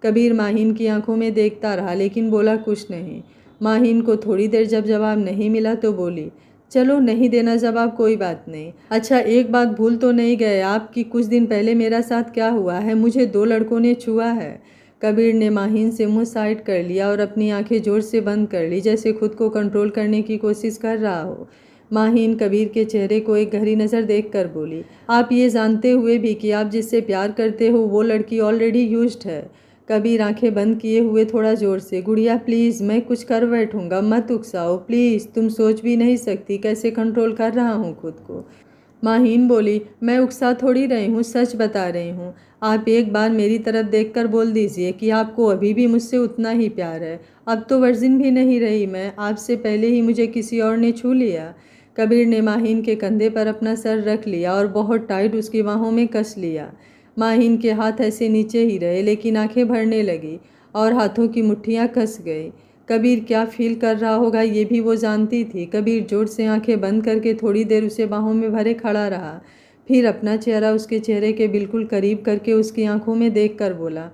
कबीर माहीन की आंखों में देखता रहा, लेकिन बोला कुछ नहीं। माहीन को थोड़ी देर जब जवाब नहीं मिला तो बोली, चलो, नहीं देना जवाब, कोई बात नहीं। अच्छा, एक बात भूल तो नहीं गए आप कि कुछ दिन पहले मेरा साथ क्या हुआ है? मुझे 2 लड़कों ने छुआ है। कबीर ने माहीन से मुंह साइड कर लिया और अपनी आंखें जोर से बंद कर ली, जैसे खुद को कंट्रोल करने की कोशिश कर रहा हो। माहीन कबीर के चेहरे को एक गहरी नज़र देखकर बोली, आप ये जानते हुए भी कि आप जिससे प्यार करते हो वो लड़की ऑलरेडी यूज्ड है। कबीर आंखें बंद किए हुए थोड़ा ज़ोर से, गुड़िया प्लीज़, मैं कुछ कर बैठूंगा, मत उकसाओ प्लीज़, तुम सोच भी नहीं सकती कैसे कंट्रोल कर रहा हूँ खुद को। माहीन बोली, मैं उकसा थोड़ी रही हूँ, सच बता रही हूँ। आप एक बार मेरी तरफ देखकर बोल दीजिए कि आपको अभी भी मुझसे उतना ही प्यार है। अब तो वर्जिन भी नहीं रही मैं, आपसे पहले ही मुझे किसी और ने छू लिया। कबीर ने माहीन के कंधे पर अपना सर रख लिया और बहुत टाइट उसकी बाहों में कस लिया। माहीन के हाथ ऐसे नीचे ही रहे, लेकिन आंखें भरने लगी और हाथों की मुट्ठियां कस गई। कबीर क्या फील कर रहा होगा ये भी वो जानती थी। कबीर जोर से आंखें बंद करके थोड़ी देर उसे बाहों में भरे खड़ा रहा, फिर अपना चेहरा उसके चेहरे के बिल्कुल करीब करके उसकी आंखों में देख कर बोला,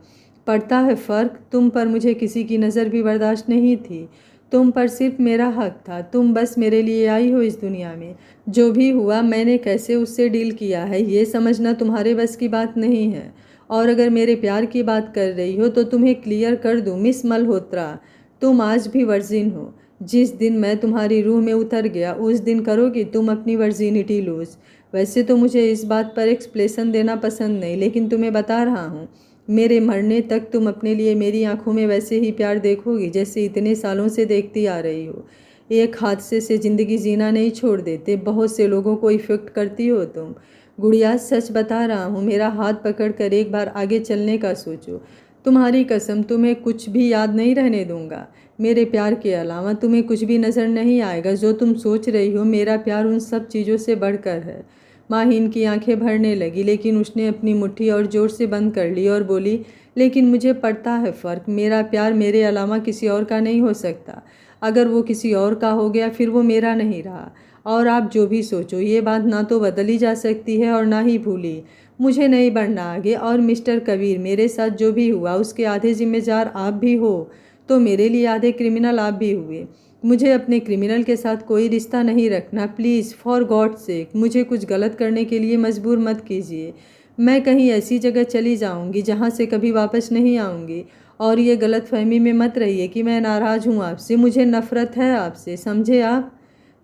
पड़ता है फ़र्क, तुम पर मुझे किसी की नज़र भी बर्दाश्त नहीं थी, तुम पर सिर्फ मेरा हक था, तुम बस मेरे लिए आई हो इस दुनिया में। जो भी हुआ मैंने कैसे उससे डील किया है ये समझना तुम्हारे बस की बात नहीं है। और अगर मेरे प्यार की बात कर रही हो तो तुम्हें क्लियर कर दूँ मिस मल्होत्रा, तुम आज भी वर्जिन हो। जिस दिन मैं तुम्हारी रूह में उतर गया उस दिन करोगी तुम अपनी वर्जिनिटी लूज़। वैसे तो मुझे इस बात पर एक्सप्लेनेशन देना पसंद नहीं, लेकिन तुम्हें बता रहा हूँ, मेरे मरने तक तुम अपने लिए मेरी आंखों में वैसे ही प्यार देखोगी जैसे इतने सालों से देखती आ रही हो। एक हादसे से ज़िंदगी जीना नहीं छोड़ देते, बहुत से लोगों को इफ़ेक्ट करती हो तुम। गुड़िया, सच बता रहा हूँ, मेरा हाथ पकड़कर एक बार आगे चलने का सोचो। तुम्हारी कसम, तुम्हें कुछ भी याद नहीं रहने दूंगा। मेरे प्यार के अलावा तुम्हें कुछ भी नज़र नहीं आएगा। जो तुम सोच रही हो, मेरा प्यार उन सब चीज़ों से बढ़कर है। माहीन की आंखें भरने लगी, लेकिन उसने अपनी मुट्ठी और ज़ोर से बंद कर ली और बोली, लेकिन मुझे पड़ता है फ़र्क, मेरा प्यार मेरे अलावा किसी और का नहीं हो सकता। अगर वो किसी और का हो गया फिर वो मेरा नहीं रहा। और आप जो भी सोचो ये बात ना तो बदली जा सकती है और ना ही भूली। मुझे नहीं बढ़ना आगे। और मिस्टर कबीर, मेरे साथ जो भी हुआ उसके आधे जिम्मेदार आप भी हो, तो मेरे लिए आधे क्रिमिनल आप भी हुए। मुझे अपने क्रिमिनल के साथ कोई रिश्ता नहीं रखना। प्लीज़, फॉर गॉड सेक, मुझे कुछ गलत करने के लिए मजबूर मत कीजिए। मैं कहीं ऐसी जगह चली जाऊंगी जहां से कभी वापस नहीं आऊंगी। और ये गलत फहमी में मत रहिए कि मैं नाराज़ हूँ आपसे। मुझे नफ़रत है आपसे, समझे आप?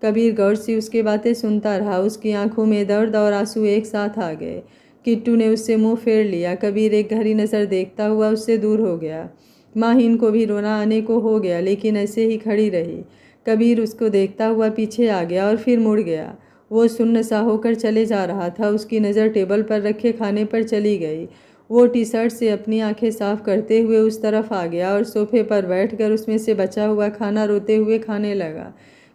कबीर गौर से उसकी बातें सुनता रहा। उसकी आंखों में दर्द और आंसू एक साथ आ गए। किट्टू ने उससे मुंह फेर लिया। कबीर एक गहरी नज़र देखता हुआ उससे दूर हो गया। माहिन को भी रोना आने को हो गया, लेकिन ऐसे ही खड़ी रही। कबीर उसको देखता हुआ पीछे आ गया और फिर मुड़ गया। वो सुन्न सा होकर चले जा रहा था। उसकी नज़र टेबल पर रखे खाने पर चली गई। वो टी शर्ट से अपनी आंखें साफ करते हुए उस तरफ आ गया और सोफे पर बैठकर उसमें से बचा हुआ खाना रोते हुए खाने लगा।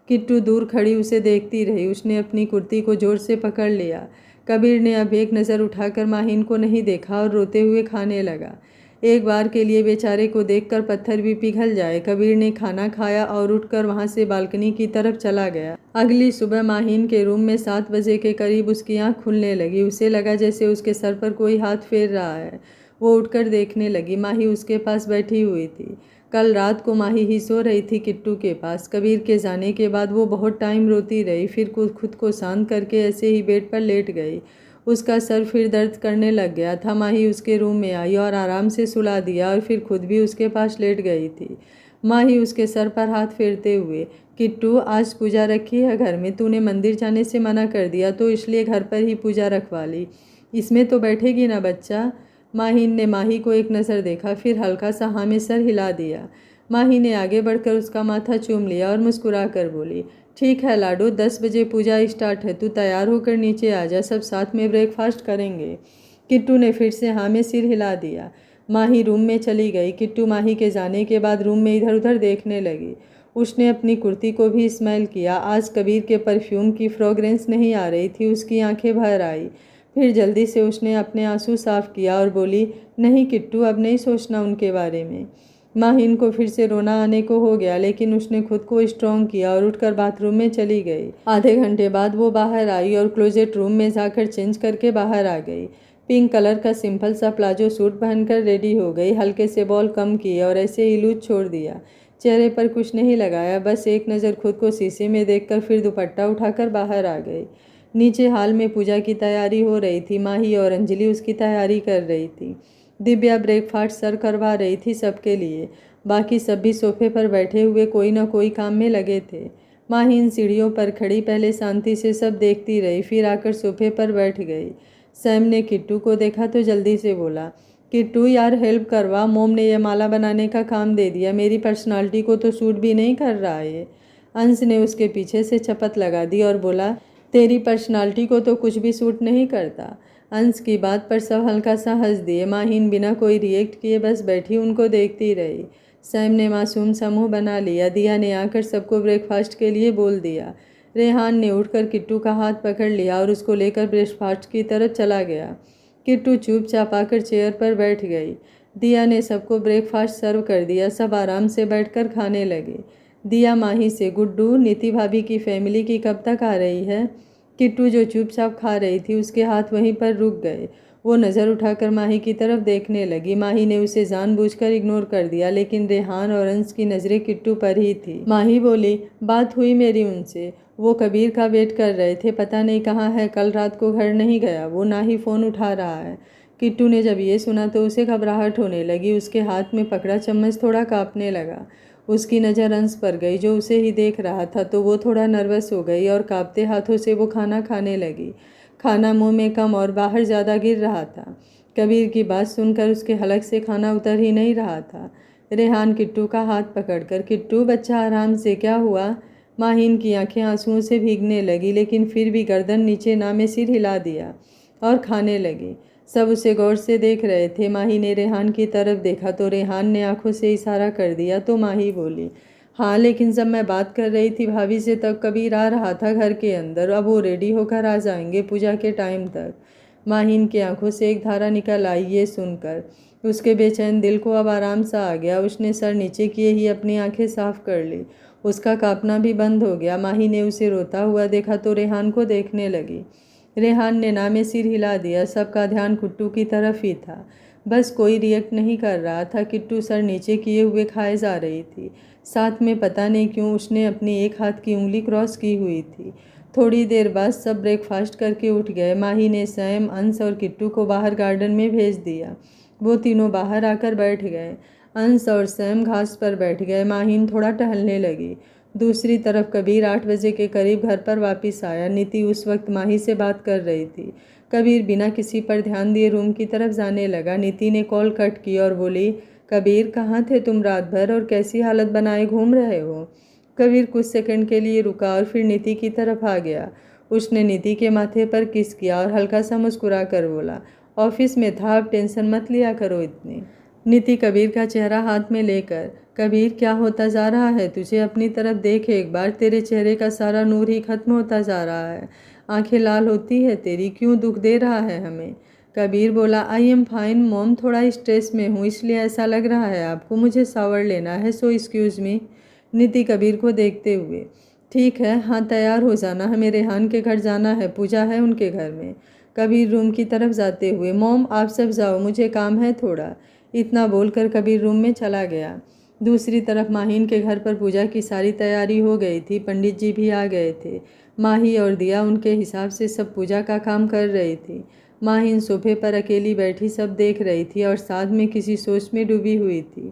किट्टू दूर खड़ी उसे देखती रही। उसने अपनी कुर्ती को जोर से पकड़ लिया। कबीर ने अब एक नज़र उठाकर माहिन को नहीं देखा और रोते हुए खाने लगा। एक बार के लिए बेचारे को देखकर पत्थर भी पिघल जाए। कबीर ने खाना खाया और उठकर वहां से बालकनी की तरफ चला गया। अगली सुबह माहिन के रूम में 7 बजे के करीब उसकी आंख खुलने लगी। उसे लगा जैसे उसके सर पर कोई हाथ फेर रहा है। वो उठकर देखने लगी। माही उसके पास बैठी हुई थी। कल रात को माही ही सो रही थी किट्टू के पास। कबीर के जाने के बाद वो बहुत टाइम रोती रही। फिर खुद को शांत करके ऐसे ही बेड पर लेट गई। उसका सर फिर दर्द करने लग गया था। माही उसके रूम में आई और आराम से सुला दिया और फिर खुद भी उसके पास लेट गई थी। माही उसके सर पर हाथ फेरते हुए, किट्टू, आज पूजा रखी है घर में। तूने मंदिर जाने से मना कर दिया तो इसलिए घर पर ही पूजा रखवा ली। इसमें तो बैठेगी ना बच्चा? माहिन ने माही को एक नज़र देखा, फिर हल्का सा हाँ में सर हिला दिया। माही ने आगे बढ़कर उसका माथा चूम लिया और मुस्कुरा कर बोली, ठीक है लाडो, 10 बजे पूजा स्टार्ट है। तू तैयार होकर नीचे आ जा, सब साथ में ब्रेकफास्ट करेंगे। किट्टू ने फिर से हाँ में सिर हिला दिया। माही रूम में चली गई। किट्टू माही के जाने के बाद रूम में इधर उधर देखने लगी। उसने अपनी कुर्ती को भी स्मेल किया। आज कबीर के परफ्यूम की फ्रेग्रेंस नहीं आ रही थी। उसकी आंखें भर आई। फिर जल्दी से उसने अपने आंसू साफ किया और बोली, नहीं किट्टू, अब नहीं सोचना उनके बारे में। माहिन को फिर से रोना आने को हो गया, लेकिन उसने खुद को स्ट्रॉन्ग किया और उठकर बाथरूम में चली गई। आधे घंटे बाद वो बाहर आई और क्लोजेट रूम में जाकर चेंज करके बाहर आ गई। पिंक कलर का सिंपल सा प्लाजो सूट पहनकर रेडी हो गई। हल्के से बॉल कम किए और ऐसे ही लूज छोड़ दिया। चेहरे पर कुछ नहीं लगाया, बस एक नज़र खुद को शीशे में देखकर फिर दुपट्टा उठाकर बाहर आ गई। नीचे हाल में पूजा की तैयारी हो रही थी। माही और अंजलि उसकी तैयारी कर रही थी। दिव्या ब्रेकफास्ट सर्व करवा रही थी सबके लिए। बाकी सब भी सोफे पर बैठे हुए कोई न कोई काम में लगे थे। माहिन सीढ़ियों पर खड़ी पहले शांति से सब देखती रही, फिर आकर सोफे पर बैठ गई। सैम ने किट्टू को देखा तो जल्दी से बोला, किट्टू यार हेल्प करवा, मोम ने यह माला बनाने का काम दे दिया। मेरी पर्सनालिटी को तो सूट भी नहीं कर रहा है। अंश ने उसके पीछे से चपत लगा दी और बोला, तेरी पर्सनालिटी को तो कुछ भी सूट नहीं करता। अंश की बात पर सब हल्का सा हंस दिए। माहिन बिना कोई रिएक्ट किए बस बैठी उनको देखती रही। सैम ने मासूम सा मुंह बना लिया। दिया ने आकर सबको ब्रेकफास्ट के लिए बोल दिया। रेहान ने उठकर किट्टू का हाथ पकड़ लिया और उसको लेकर ब्रेकफास्ट की तरफ चला गया। किट्टू चुपचाप आकर चेयर पर बैठ गई। दिया ने सबको ब्रेकफास्ट सर्व कर दिया। सब आराम से बैठकर खाने लगे। दिया माही से, गुड्डू, नीति भाभी की फैमिली की कब तक आ रही है? किट्टू जो चुपचाप खा रही थी उसके हाथ वहीं पर रुक गए। वो नज़र उठाकर माही की तरफ देखने लगी। माही ने उसे जानबूझकर इग्नोर कर दिया, लेकिन रेहान और अंश की नज़रें किट्टू पर ही थी। माही बोली, बात हुई मेरी उनसे। वो कबीर का वेट कर रहे थे, पता नहीं कहाँ है। कल रात को घर नहीं गया वो, ना ही फ़ोन उठा रहा है। किट्टू ने जब ये सुना तो उसे घबराहट होने लगी। उसके हाथ में पकड़ा चम्मच थोड़ा कांपने लगा। उसकी नज़र अंश पर गई जो उसे ही देख रहा था, तो वो थोड़ा नर्वस हो गई और कांपते हाथों से वो खाना खाने लगी। खाना मुंह में कम और बाहर ज़्यादा गिर रहा था। कबीर की बात सुनकर उसके हलक से खाना उतर ही नहीं रहा था। रेहान किट्टू का हाथ पकड़कर, किट्टू बच्चा आराम से, क्या हुआ? माहिन की आंखें आंसुओं से भीगने लगी, लेकिन फिर भी गर्दन नीचे नामे सिर हिला दिया और खाने लगी। सब उसे गौर से देख रहे थे। माही ने रेहान की तरफ देखा तो रेहान ने आंखों से इशारा कर दिया तो माही बोली, हाँ, लेकिन जब मैं बात कर रही थी भाभी से तब कबीर आ रहा था घर के अंदर। अब वो रेडी होकर आ जाएंगे पूजा के टाइम तक। माहिन की आंखों से एक धारा निकल आई ये सुनकर। उसके बेचैन दिल को अब आराम सा आ गया। उसने सर नीचे किए ही अपनी आंखें साफ कर ली। उसका कांपना भी बंद हो गया। माही ने उसे रोता हुआ देखा तो रेहान को देखने लगी। रेहान ने ना में सिर हिला दिया। सबका ध्यान किट्टू की तरफ ही था। बस कोई रिएक्ट नहीं कर रहा था। किट्टू सर नीचे किए हुए खाए जा रही थी। साथ में पता नहीं क्यों उसने अपनी एक हाथ की उंगली क्रॉस की हुई थी। थोड़ी देर बाद सब ब्रेकफास्ट करके उठ गए। माही ने सैम, अंश और किट्टू को बाहर गार्डन में भेज दिया। वो तीनों बाहर आकर बैठ गए। अंश और सैम घास पर बैठ गए। माहीन थोड़ा टहलने लगी। दूसरी तरफ कबीर 8 बजे के करीब घर पर वापस आया। नीति उस वक्त माही से बात कर रही थी। कबीर बिना किसी पर ध्यान दिए रूम की तरफ जाने लगा। नीति ने कॉल कट की और बोली, कबीर कहाँ थे तुम रात भर और कैसी हालत बनाए घूम रहे हो? कबीर कुछ सेकंड के लिए रुका और फिर नीति की तरफ आ गया। उसने नीति के माथे पर किस किया और हल्का सा मुस्कुरा कर बोला, ऑफिस में था, अब टेंशन मत लिया करो इतनी। नीति कबीर का चेहरा हाथ में लेकर, कबीर क्या होता जा रहा है? तुझे अपनी तरफ देख एक बार, तेरे चेहरे का सारा नूर ही खत्म होता जा रहा है। आंखें लाल होती है तेरी, क्यों दुख दे रहा है हमें? कबीर बोला, आई एम फाइन मॉम, थोड़ा स्ट्रेस में हूँ इसलिए ऐसा लग रहा है आपको। मुझे शावर लेना है, सो एक्सक्यूज़ मी। नीति कबीर को देखते हुए, ठीक है, हाँ तैयार हो जाना, हमें रेहान के घर जाना है, पूजा है उनके घर में। कबीर रूम की तरफ जाते हुए, मॉम आप सब जाओ, मुझे काम है थोड़ा। इतना बोलकर कबीर रूम में चला गया। दूसरी तरफ माहीन के घर पर पूजा की सारी तैयारी हो गई थी। पंडित जी भी आ गए थे। माही और दिया उनके हिसाब से सब पूजा का काम कर रही थी। माहीन सोफे पर अकेली बैठी सब देख रही थी और साथ में किसी सोच में डूबी हुई थी।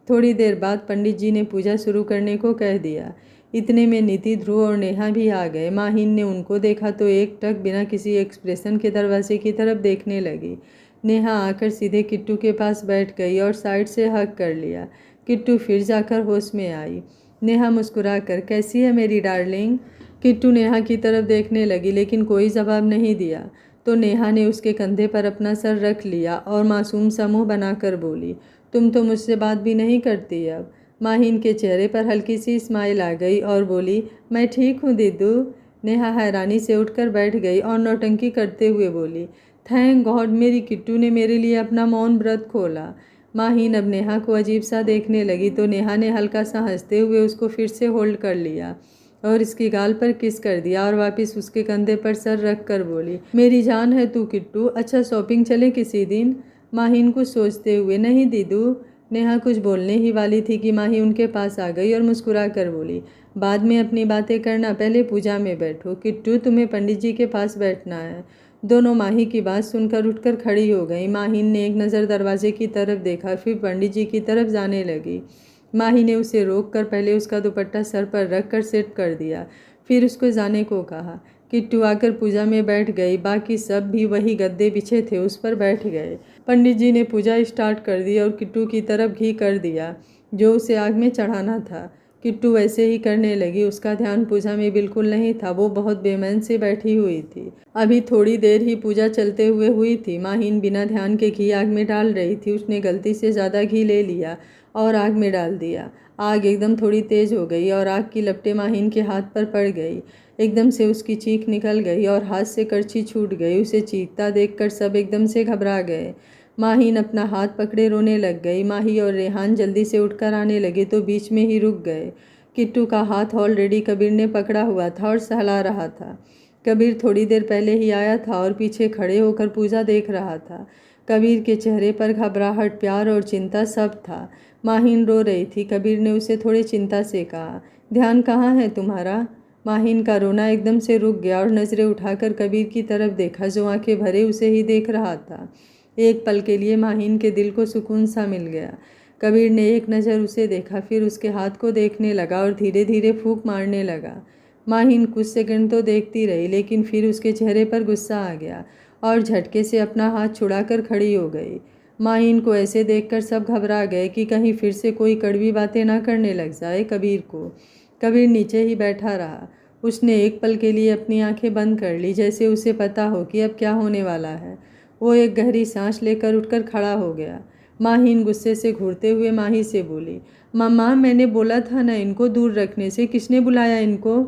थोड़ी देर बाद पंडित जी ने पूजा शुरू करने को कह दिया। इतने में नीति, ध्रुव और नेहा भी आ गए। माहीन ने उनको देखा तो एक टक बिना किसी एक्सप्रेशन के दरवाजे की तरफ देखने लगी। नेहा आकर सीधे किट्टू के पास बैठ गई और साइड से हग कर लिया। किट्टू फिर जाकर होश में आई। नेहा मुस्कुराकर, कैसी है मेरी डार्लिंग? किट्टू नेहा की तरफ देखने लगी लेकिन कोई जवाब नहीं दिया। तो नेहा ने उसके कंधे पर अपना सर रख लिया और मासूम सा मुँह बनाकर बोली, तुम तो मुझसे बात भी नहीं करती अब। माहीन के चेहरे पर हल्की सी स्माइल आ गई और बोली, मैं ठीक हूँ दीदू। नेहा हैरानी से उठकर बैठ गई और नौटंकी करते हुए बोली, थैंक गॉड, मेरी किट्टू ने मेरे लिए अपना मौन व्रत खोला। माहीन अब नेहा को अजीब सा देखने लगी तो नेहा ने हल्का सा हंसते हुए उसको फिर से होल्ड कर लिया और इसकी गाल पर किस कर दिया और वापस उसके कंधे पर सर रख कर बोली, मेरी जान है तू किट्टू, अच्छा शॉपिंग चले किसी दिन? माहीन कुछ सोचते हुए, नहीं दीदू। नेहा कुछ बोलने ही वाली थी कि माही उनके पास आ गई और मुस्कुरा कर बोली, बाद में अपनी बातें करना, पहले पूजा में बैठो। किट्टू तुम्हें पंडित जी के पास बैठना है। दोनों माही की बात सुनकर उठकर खड़ी हो गई। माहीन ने एक नज़र दरवाजे की तरफ देखा, फिर पंडित जी की तरफ जाने लगी। माही ने उसे रोककर पहले उसका दुपट्टा सर पर रखकर सेट कर दिया, फिर उसको जाने को कहा। किट्टू आकर पूजा में बैठ गई। बाकी सब भी वही गद्दे बिछे थे उस पर बैठ गए। पंडित जी ने पूजा स्टार्ट कर दी और किट्टू की तरफ घी कर दिया जो उसे आग में चढ़ाना था। किट्टू वैसे ही करने लगी। उसका ध्यान पूजा में बिल्कुल नहीं था। वो बहुत बेमन से बैठी हुई थी। अभी थोड़ी देर ही पूजा चलते हुए हुई थी। माहीन बिना ध्यान के घी आग में डाल रही थी। उसने गलती से ज़्यादा घी ले लिया और आग में डाल दिया। आग एकदम थोड़ी तेज़ हो गई और आग की लपटें माहीन के हाथ पर पड़ गई। एकदम से उसकी चीख निकल गई और हाथ से करछी छूट गई। उसे चीखता देखकर सब एकदम से घबरा गए। माहीन अपना हाथ पकड़े रोने लग गई। माही और रेहान जल्दी से उठकर आने लगे तो बीच में ही रुक गए। किट्टू का हाथ ऑलरेडी कबीर ने पकड़ा हुआ था और सहला रहा था। कबीर थोड़ी देर पहले ही आया था और पीछे खड़े होकर पूजा देख रहा था। कबीर के चेहरे पर घबराहट, प्यार और चिंता सब था। माहीन रो रही थी। कबीर ने उसे थोड़ी चिंता से कहा, ध्यान कहाँ है तुम्हारा? माहीन का रोना एकदम से रुक गया और नज़रें उठाकर कबीर की तरफ देखा जो आंखें भरे उसे ही देख रहा था। एक पल के लिए माहीन के दिल को सुकून सा मिल गया। कबीर ने एक नज़र उसे देखा, फिर उसके हाथ को देखने लगा और धीरे धीरे फूंक मारने लगा। माहीन कुछ सेकंड तो देखती रही लेकिन फिर उसके चेहरे पर गुस्सा आ गया और झटके से अपना हाथ छुड़ाकर खड़ी हो गई। माहीन को ऐसे देखकर सब घबरा गए कि कहीं फिर से कोई कड़वी बातें ना करने लग जाए कबीर को। कबीर नीचे ही बैठा रहा। उसने एक पल के लिए अपनी आंखें बंद कर ली, जैसे उसे पता हो कि अब क्या होने वाला है। वो एक गहरी सांस लेकर उठकर खड़ा हो गया। माहीन गुस्से से घूरते हुए माही से बोली, मामा मैंने बोला था ना इनको दूर रखने से, किसने बुलाया इनको?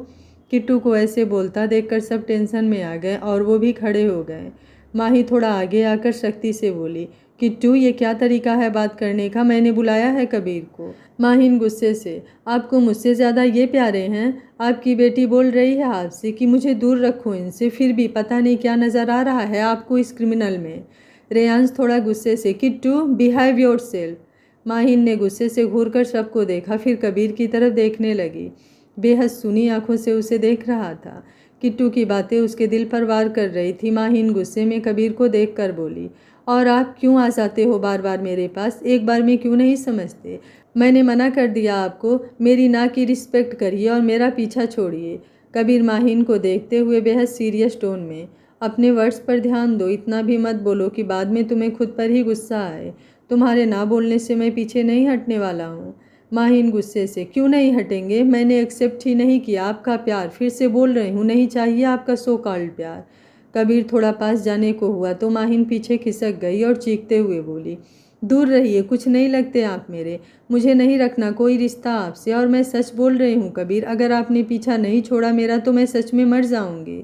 किट्टू को ऐसे बोलता देखकर सब टेंशन में आ गए और वो भी खड़े हो गए। माही थोड़ा आगे आकर सख्ती से बोली, किट्टू, ये क्या तरीका है बात करने का? मैंने बुलाया है कबीर को। माहिन गुस्से से, आपको मुझसे ज़्यादा ये प्यारे हैं? आपकी बेटी बोल रही है आपसे कि मुझे दूर रखो इनसे, फिर भी पता नहीं क्या नज़र आ रहा है आपको इस क्रिमिनल में। रेयांश थोड़ा गुस्से से, किट्टू बिहेव योरसेल्फ। माहिन ने गुस्से से घूरकर सबको देखा, फिर कबीर की तरफ देखने लगी। बेहद सुनी आंखों से उसे देख रहा था। किट्टू की बातें उसके दिल पर वार कर रही थी। माहिन गुस्से में कबीर को देखकर बोली, और आप क्यों आ जाते हो बार बार मेरे पास? एक बार में क्यों नहीं समझते? मैंने मना कर दिया आपको, मेरी ना की रिस्पेक्ट करिए और मेरा पीछा छोड़िए। कबीर माहिन को देखते हुए बेहद सीरियस टोन में, अपने वर्ड्स पर ध्यान दो, इतना भी मत बोलो कि बाद में तुम्हें खुद पर ही गुस्सा आए। तुम्हारे ना बोलने से मैं पीछे नहीं हटने वाला हूँ। माहिन गुस्से से, क्यों नहीं हटेंगे? मैंने एक्सेप्ट ही नहीं किया आपका प्यार, फिर से बोल रही हूँ, नहीं चाहिए आपका सो कॉल्ड प्यार। कबीर थोड़ा पास जाने को हुआ तो माहिन पीछे खिसक गई और चीखते हुए बोली, दूर रहिए, कुछ नहीं लगते आप मेरे, मुझे नहीं रखना कोई रिश्ता आपसे, और मैं सच बोल रही हूँ कबीर, अगर आपने पीछा नहीं छोड़ा मेरा तो मैं सच में मर जाऊँगी।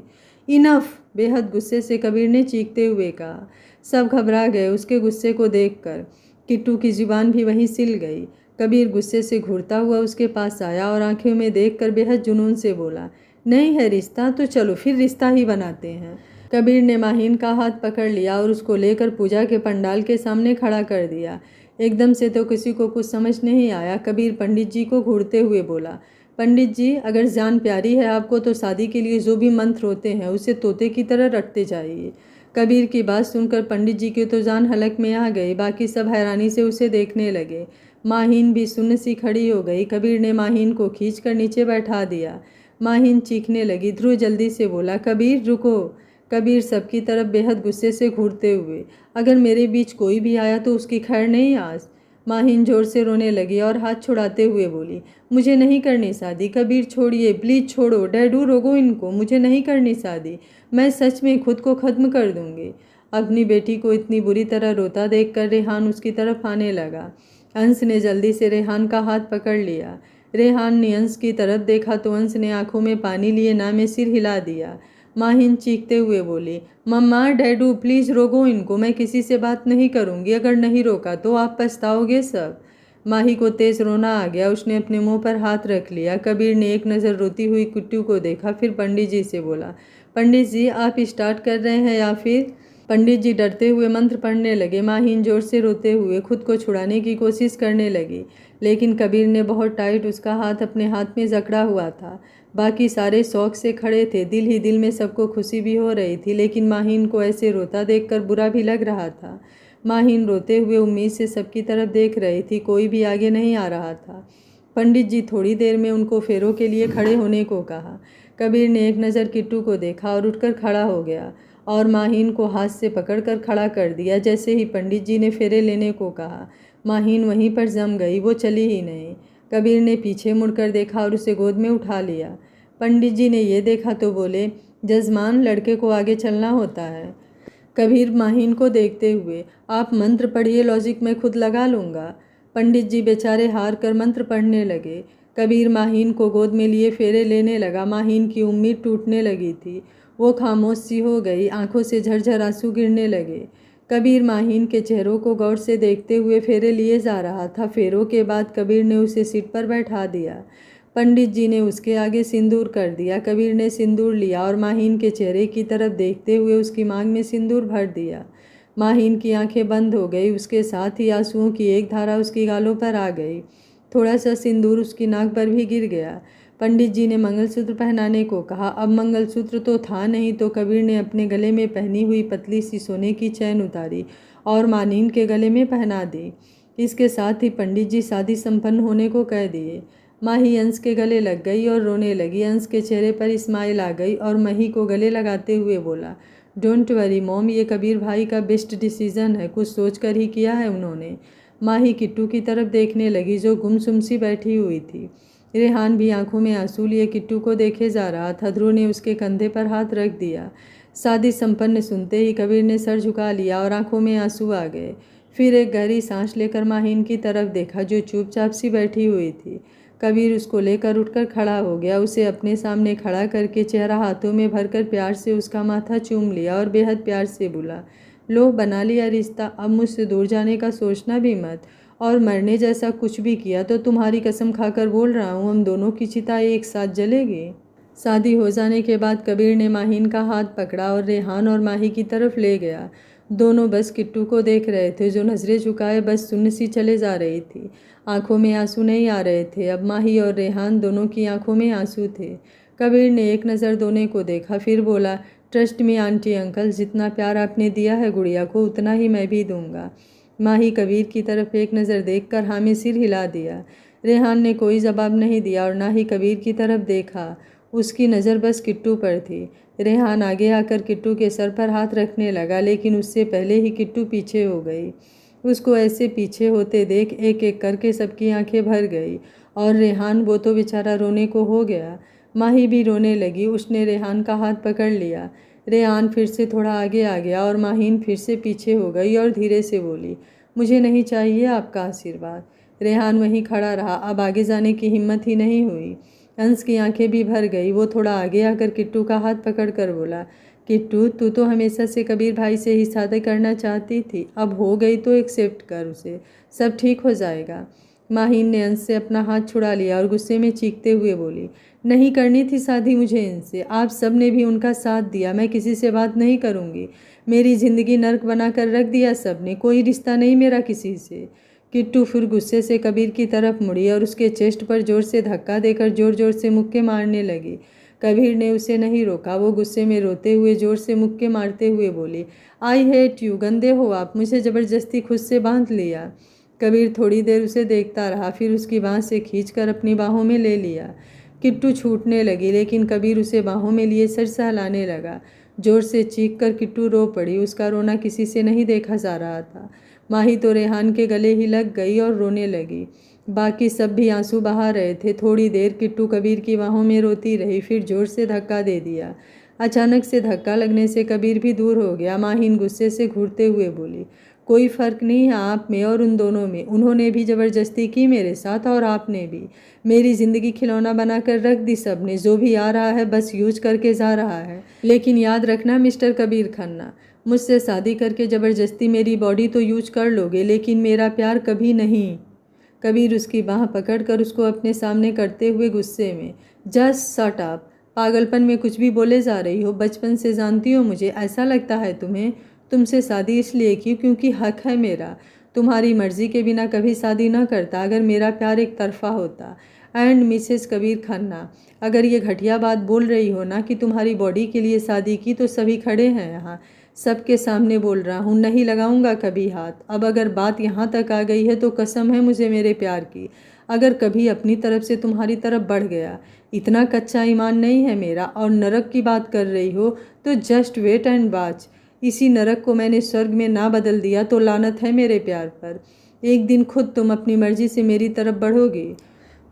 इनफ, बेहद गुस्से से कबीर ने चीखते हुए कहा। सब घबरा गए उसके गुस्से को देखकर। किट्टू की जुबान भी वहीं सिल गई। कबीर गुस्से से घूरता हुआ उसके पास आया और आंखों में देखकर बेहद जुनून से बोला, नहीं है रिश्ता तो चलो फिर रिश्ता ही बनाते हैं। कबीर ने माहिन का हाथ पकड़ लिया और उसको लेकर पूजा के पंडाल के सामने खड़ा कर दिया। एकदम से तो किसी को कुछ समझ नहीं आया। कबीर पंडित जी को घूरते हुए बोला, पंडित जी, अगर जान प्यारी है आपको तो शादी के लिए जो भी मंत्र होते हैं उसे तोते की तरह रटते जाइए। कबीर की बात सुनकर पंडित जी की तो जान हलक में आ गई। बाकी सब हैरानी से उसे देखने लगे। माहिन भी सुन्न सी खड़ी हो गई। कबीर ने माहिन को खींचकर नीचे बैठा दिया। माहिन चीखने लगी। ध्रुव जल्दी से बोला, कबीर रुको। कबीर सबकी तरफ बेहद गुस्से से घूरते हुए, अगर मेरे बीच कोई भी आया तो उसकी खैर नहीं आज। माहिन जोर से रोने लगी और हाथ छुड़ाते हुए बोली, मुझे नहीं करनी शादी। कबीर छोड़िए, प्लीज छोड़ो, डैडू रोको इनको, मुझे नहीं करनी शादी, मैं सच में खुद को ख़त्म कर दूंगी। अपनी बेटी को इतनी बुरी तरह रोता देखकर रेहान उसकी तरफ आने लगा। अंश ने जल्दी से रेहान का हाथ पकड़ लिया। रेहान ने अंश की तरफ देखा तो अंश ने आंखों में पानी लिए ना में सिर हिला दिया। माहिन चीखते हुए बोली, मम्मा डैडू प्लीज़ रोको इनको, मैं किसी से बात नहीं करूँगी, अगर नहीं रोका तो आप पछताओगे सब। माही को तेज़ रोना आ गया। उसने अपने मुंह पर हाथ रख लिया। कबीर ने एक नज़र रोती हुई किट्टू को देखा, फिर पंडित जी से बोला, पंडित जी आप स्टार्ट कर रहे हैं या फिर? पंडित जी डरते हुए मंत्र पढ़ने लगे। माहिन जोर से रोते हुए खुद को छुड़ाने की कोशिश करने लगी, लेकिन कबीर ने बहुत टाइट उसका हाथ अपने हाथ में जकड़ा हुआ था। बाकी सारे शौक से खड़े थे। दिल ही दिल में सबको खुशी भी हो रही थी, लेकिन माहिन को ऐसे रोता देखकर बुरा भी लग रहा था। माहिन रोते हुए उम्मीद से सबकी तरफ देख रही थी, कोई भी आगे नहीं आ रहा था। पंडित जी थोड़ी देर में उनको फेरों के लिए खड़े होने को कहा। कबीर ने एक नज़र किट्टू को देखा और उठकर खड़ा हो गया और माहिन को हाथ से पकड़कर खड़ा कर दिया। जैसे ही पंडित जी ने फेरे लेने को कहा, माहिन वहीं पर जम गई, वो चली ही नहीं। कबीर ने पीछे मुड़कर देखा और उसे गोद में उठा लिया। पंडित जी ने ये देखा तो बोले, जजमान लड़के को आगे चलना होता है। कबीर माहिन को देखते हुए, आप मंत्र पढ़िए, लॉजिक मैं खुद लगा लूँगा। पंडित जी बेचारे हार कर मंत्र पढ़ने लगे। कबीर माहिन को गोद में लिए फेरे लेने लगा। माहिन की उम्मीद टूटने लगी थी। वो खामोश सी हो गई, आंखों से झरझर आंसू गिरने लगे। कबीर माहिन के चेहरों को गौर से देखते हुए फेरे लिए जा रहा था। फेरों के बाद कबीर ने उसे सीट पर बैठा दिया। पंडित जी ने उसके आगे सिंदूर कर दिया। कबीर ने सिंदूर लिया और माहिन के चेहरे की तरफ देखते हुए उसकी मांग में सिंदूर भर दिया। माहिन की आंखें बंद हो गई, उसके साथ ही आंसुओं की एक धारा उसकी गालों पर आ गई। थोड़ा सा सिंदूर उसकी नाक पर भी गिर गया। पंडित जी ने मंगलसूत्र पहनाने को कहा। अब मंगलसूत्र तो था नहीं, तो कबीर ने अपने गले में पहनी हुई पतली सी सोने की चैन उतारी और माहिन के गले में पहना दी। इसके साथ ही पंडित जी शादी संपन्न होने को कह दिए। माही अंश के गले लग गई और रोने लगी। अंश के चेहरे पर स्माइल आ गई और मही को गले लगाते हुए बोला, डोंट वरी मॉम, ये कबीर भाई का बेस्ट डिसीजन है, कुछ सोच कर ही किया है उन्होंने। माही किट्टू की तरफ देखने लगी जो गुमसुम सी बैठी हुई थी। रेहान भी आंखों में आंसू लिए किट्टू को देखे जा रहा था। ध्रुव ने उसके कंधे पर हाथ रख दिया। शादी संपन्न सुनते ही कबीर ने सर झुका लिया और आंखों में आंसू आ गए। फिर एक गहरी सांस लेकर माहिन की तरफ देखा जो चुपचाप सी बैठी हुई थी। कबीर उसको लेकर उठकर खड़ा हो गया। उसे अपने सामने खड़ा करके चेहरा हाथों में भरकर प्यार से उसका माथा चूम लिया और बेहद प्यार से बोला, लो बना लिया रिश्ता, अब मुझसे दूर जाने का सोचना भी मत, और मरने जैसा कुछ भी किया तो तुम्हारी कसम खाकर बोल रहा हूँ हम दोनों की चिता एक साथ जलेगी। शादी हो जाने के बाद कबीर ने माहीन का हाथ पकड़ा और रेहान और माही की तरफ ले गया। दोनों बस किट्टू को देख रहे थे जो नज़रें झुकाए बस सुन्न सी चले जा रही थी। आंखों में आंसू नहीं आ रहे थे। अब माही और रेहान दोनों की आंखों में आंसू थे। कबीर ने एक नज़र दोनों को देखा, फिर बोला, ट्रस्ट मी आंटी अंकल, जितना प्यार आपने दिया है गुड़िया को उतना ही मैं भी दूंगा। माही कबीर की तरफ एक नज़र देखकर हाँ में सिर हिला दिया। रेहान ने कोई जवाब नहीं दिया और ना ही कबीर की तरफ देखा। उसकी नज़र बस किट्टू पर थी। रेहान आगे आकर किट्टू के सर पर हाथ रखने लगा, लेकिन उससे पहले ही किट्टू पीछे हो गई। उसको ऐसे पीछे होते देख एक एक करके सबकी आंखें भर गई। और रेहान, वो तो बेचारा रोने को हो गया। माही भी रोने लगी। उसने रेहान का हाथ पकड़ लिया। रेहान फिर से थोड़ा आगे आ गया और माहीन फिर से पीछे हो गई और धीरे से बोली, मुझे नहीं चाहिए आपका आशीर्वाद। रेहान वहीं खड़ा रहा। अब आगे जाने की हिम्मत ही नहीं हुई। अंश की आंखें भी भर गई। वो थोड़ा आगे आकर किट्टू का हाथ पकड़ कर बोला, किट्टू, तू तो हमेशा से कबीर भाई से ही शादी करना चाहती थी, अब हो गई तो एक्सेप्ट कर उसे, सब ठीक हो जाएगा। माहीन ने अंश से अपना हाथ छुड़ा लिया और गुस्से में चीखते हुए बोली, नहीं करनी थी शादी मुझे इनसे, आप सब ने भी उनका साथ दिया, मैं किसी से बात नहीं करूँगी। मेरी ज़िंदगी नर्क बना कर रख दिया सब ने, कोई रिश्ता नहीं मेरा किसी से। किट्टू फिर गुस्से से कबीर की तरफ मुड़ी और उसके चेस्ट पर जोर से धक्का देकर जोर जोर से मुक्के मारने लगी। कबीर ने उसे नहीं रोका। वो गुस्से में रोते हुए जोर से मुक्के मारते हुए बोली, आई हेट यू, गंदे हो आप, मुझे ज़बरदस्ती खुद से बांध लिया। कबीर थोड़ी देर उसे देखता रहा, फिर उसकी बाँह से खींचकर अपनी बाहों में ले लिया। किट्टू छूटने लगी, लेकिन कबीर उसे बाहों में लिए सर सहलाने लगा। जोर से चीख कर किट्टू रो पड़ी। उसका रोना किसी से नहीं देखा जा रहा था। माही तो रेहान के गले ही लग गई और रोने लगी। बाकी सब भी आंसू बहा रहे थे। थोड़ी देर किट्टू कबीर की बाहों में रोती रही, फिर जोर से धक्का दे दिया। अचानक से धक्का लगने से कबीर भी दूर हो गया। माहीन गुस्से से घूरते हुए बोली, कोई फ़र्क नहीं है आप में और उन दोनों में, उन्होंने भी ज़बरदस्ती की मेरे साथ और आपने भी। मेरी ज़िंदगी खिलौना बनाकर रख दी सबने, जो भी आ रहा है बस यूज करके जा रहा है। लेकिन याद रखना मिस्टर कबीर खन्ना, मुझसे शादी करके ज़बरदस्ती मेरी बॉडी तो यूज कर लोगे, लेकिन मेरा प्यार कभी नहीं। कबीर उसकी बाँह पकड़कर उसको अपने सामने करते हुए गुस्से में, जस्ट शट अप, पागलपन में कुछ भी बोले जा रही हो, बचपन से जानती हो मुझे, ऐसा लगता है तुम्हें? तुमसे शादी इसलिए की क्योंकि हक है मेरा, तुम्हारी मर्जी के बिना कभी शादी न करता अगर मेरा प्यार एक तरफा होता। एंड मिसेस कबीर खन्ना, अगर ये घटिया बात बोल रही हो ना कि तुम्हारी बॉडी के लिए शादी की, तो सभी खड़े हैं यहाँ, सबके सामने बोल रहा हूँ, नहीं लगाऊंगा कभी हाथ। अब अगर बात यहाँ तक आ गई है तो कसम है मुझे मेरे प्यार की, अगर कभी अपनी तरफ से तुम्हारी तरफ बढ़ गया, इतना कच्चा ईमान नहीं है मेरा, और नरक की बात कर रही हो तो जस्ट वेट एंड वॉच। इसी नरक को मैंने स्वर्ग में ना बदल दिया तो लानत है मेरे प्यार पर। एक दिन खुद तुम अपनी मर्जी से मेरी तरफ बढ़ोगे।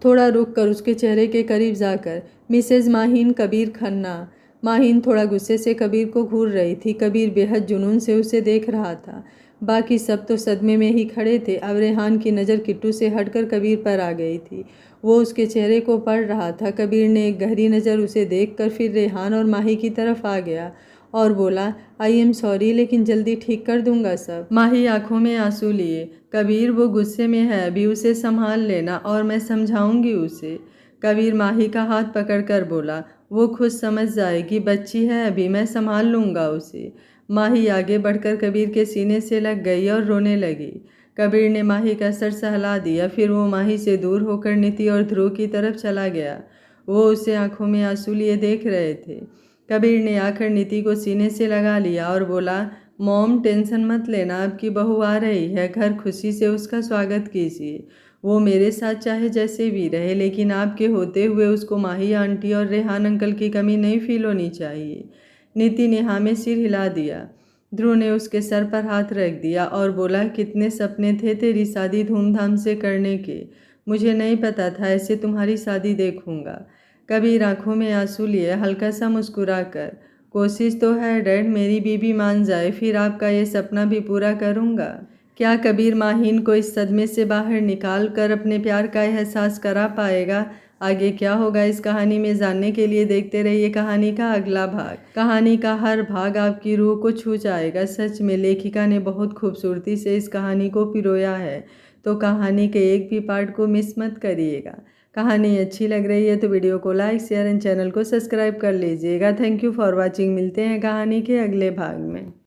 थोड़ा रुक कर उसके चेहरे के करीब जाकर, मिसेज माहीन कबीर खन्ना। माहीन थोड़ा गुस्से से कबीर को घूर रही थी। कबीर बेहद जुनून से उसे देख रहा था। बाकी सब तो सदमे में ही खड़े थे। अब रेहान की नज़र किट्टू से हटकर कबीर पर आ गई थी। वो उसके चेहरे को पढ़ रहा था। कबीर ने एक गहरी नज़र उसे देखकर फिर रेहान और माही की तरफ आ गया और बोला, आई एम सॉरी, लेकिन जल्दी ठीक कर दूंगा सब। माही आंखों में आंसू लिए, कबीर वो गुस्से में है, अभी उसे संभाल लेना और मैं समझाऊंगी उसे। कबीर माही का हाथ पकड़कर बोला, वो खुद समझ जाएगी, बच्ची है अभी, मैं संभाल लूँगा उसे। माही आगे बढ़कर कबीर के सीने से लग गई और रोने लगी। कबीर ने माही का सर सहला दिया, फिर वो माही से दूर होकर नीति और ध्रुव की तरफ चला गया। वो उसे आंखों में आंसू लिए देख रहे थे। कबीर ने आकर नीति को सीने से लगा लिया और बोला, मॉम टेंशन मत लेना, आपकी बहू आ रही है, घर खुशी से उसका स्वागत कीजिए। वो मेरे साथ चाहे जैसे भी रहे, लेकिन आपके होते हुए उसको माही आंटी और रेहान अंकल की कमी नहीं फील होनी चाहिए। नीति ने हाँ में सिर हिला दिया। ध्रुव ने उसके सर पर हाथ रख दिया और बोला, कितने सपने थे तेरी शादी धूमधाम से करने के, मुझे नहीं पता था ऐसे तुम्हारी शादी देखूंगा। कबीर आंखों में आंसू लिए हल्का सा मुस्कुरा कर, कोशिश तो है डैड, मेरी बीबी मान जाए फिर आपका ये सपना भी पूरा करूंगा। क्या कबीर माहीन को इस सदमे से बाहर निकाल कर अपने प्यार का एहसास करा पाएगा? आगे क्या होगा इस कहानी में जानने के लिए देखते रहिए कहानी का अगला भाग। कहानी का हर भाग आपकी रूह को छू जाएगा। सच में लेखिका ने बहुत खूबसूरती से इस कहानी को पिरोया है, तो कहानी के एक भी पार्ट को मिस मत करिएगा। कहानी अच्छी लग रही है तो वीडियो को लाइक, शेयर एंड चैनल को सब्सक्राइब कर लीजिएगा। Thank you for watching. मिलते हैं कहानी के अगले भाग में।